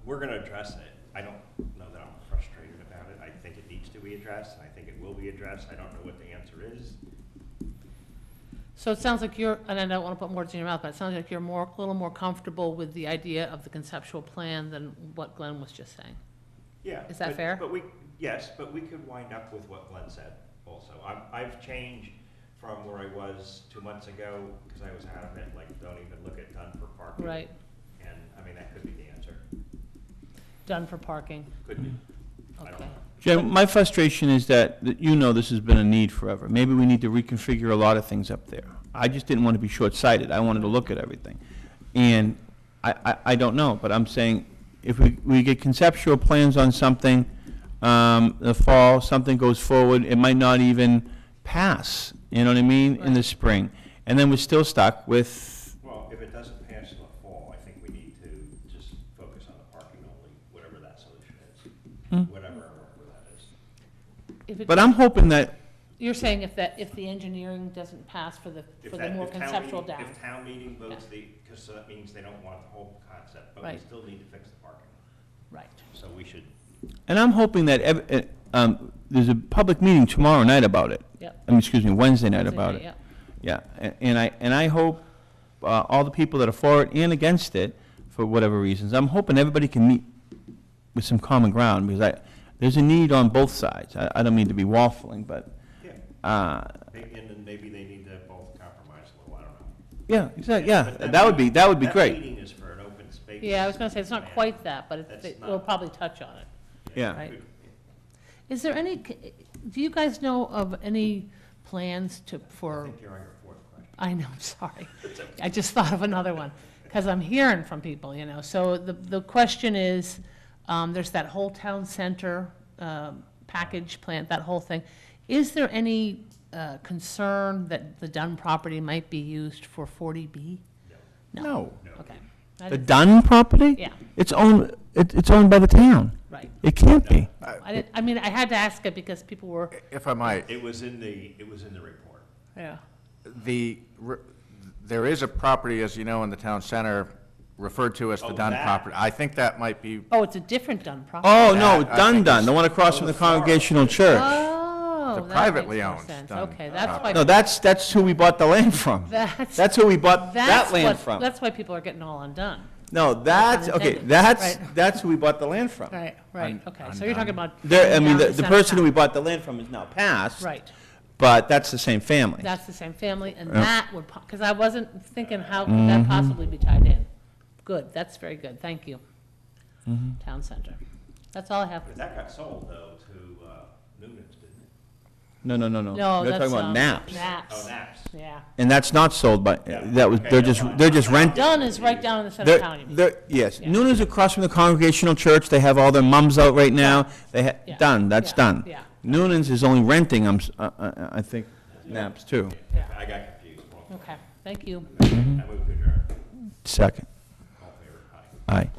we're going to address it. I don't know that I'm frustrated about it. I think it needs to be addressed, and I think it will be addressed. I don't know what the answer is. So it sounds like you're, and I don't want to put words in your mouth, but it sounds like you're a little more comfortable with the idea of the conceptual plan than what Glenn was just saying. Yeah. Is that fair? Yes, but we could wind up with what Glenn said also. I've changed from where I was 2 months ago, because I was adamant, like, don't even look at done for parking. Right, And, I mean, that could be the answer. done for parking, Could be. I don't okay. know. Jim, my frustration is that you know this has been a need forever. Maybe we need to reconfigure a lot of things up there. I just didn't want to be short-sighted. I wanted to look at everything. And I don't know, but I'm saying if we get conceptual plans on something, the fall, something goes forward, it might not even pass, you know what I mean, in the spring. And then we're still stuck with, Well, if it doesn't pass in the fall, I think we need to just focus on the parking only, whatever that solution is. Whatever that is. If it- but I'm hoping that, You're saying if the engineering doesn't pass for the more conceptual down? If town meeting votes because that means they don't want the whole concept, but we Right. still need to fix the parking. Right. So we should, and I'm hoping that, there's a public meeting tomorrow night about it. Yep. I mean, excuse me, Wednesday night Wednesday about night, it. yep. Yeah, and I hope all the people that are for it and against it, for whatever reasons, I'm hoping everybody can meet with some common ground, because there's a need on both sides. I don't mean to be waffling, but yeah. And then maybe they need to both compromise a little, I don't know. Yeah, exactly, But yeah, that would be That great. meeting is for an open space. Yeah, I was gonna say, it's not plan. quite that, but That's we'll not- probably touch on it. Yeah. Right. Is there any, do you guys know of any plans I for, think you're on your fourth question. I know, I'm sorry. I just thought of another one, because I'm hearing from people, you know. So the question is, there's that whole town center package plan, that whole thing. Is there any concern that the Dunn property might be used for 40B? No. Okay. The Dunn property? Yeah, It's owned by the town. right. It can't be. I mean, I had to ask it because people were, If I might, It was in the report. yeah. there is a property, as you know, in the town center referred to as the Oh, Dunn that. property. I think that might be, Oh, it's a different Dunn property. Oh, no, That, I Dunn, think, is- the one across from the Congregational Church. Oh, The that privately makes more owned sense. Dunn Okay, that's why. No, that's who we bought the land from. That's who we bought that that's land what- from. That's why people are getting all undone. No, that's, okay, unintended. that's, Right. that's who we bought the land from. Right, right, okay. So Undone. you're talking about. There, I mean, down the center person who we town. bought the land from is now passed. Right, But that's the same family. that's the same family, and Yeah. that would, because I wasn't thinking how could that possibly be tied in. Good, that's very good, thank you. Town center. That's all I have. But that got sold, though, to Noonan's, didn't it? No. No, They're that's, talking about Naps. Oh, Naps, Naps. yeah. And that's not sold by, Yeah, that was, okay, they're that's just, fine. they're just renting. Dunn is right down in the center of town, you mean? Yes, Yeah. Noonan's across from the Congregational Church, they have all their mums out right now, Yeah. done, that's Yeah, done. yeah. Noonan's is only renting, I think, Naps too. Yeah. I got confused. Well, Okay, thank you. I moved to adjourn. Second, All in favor? Aye. aye.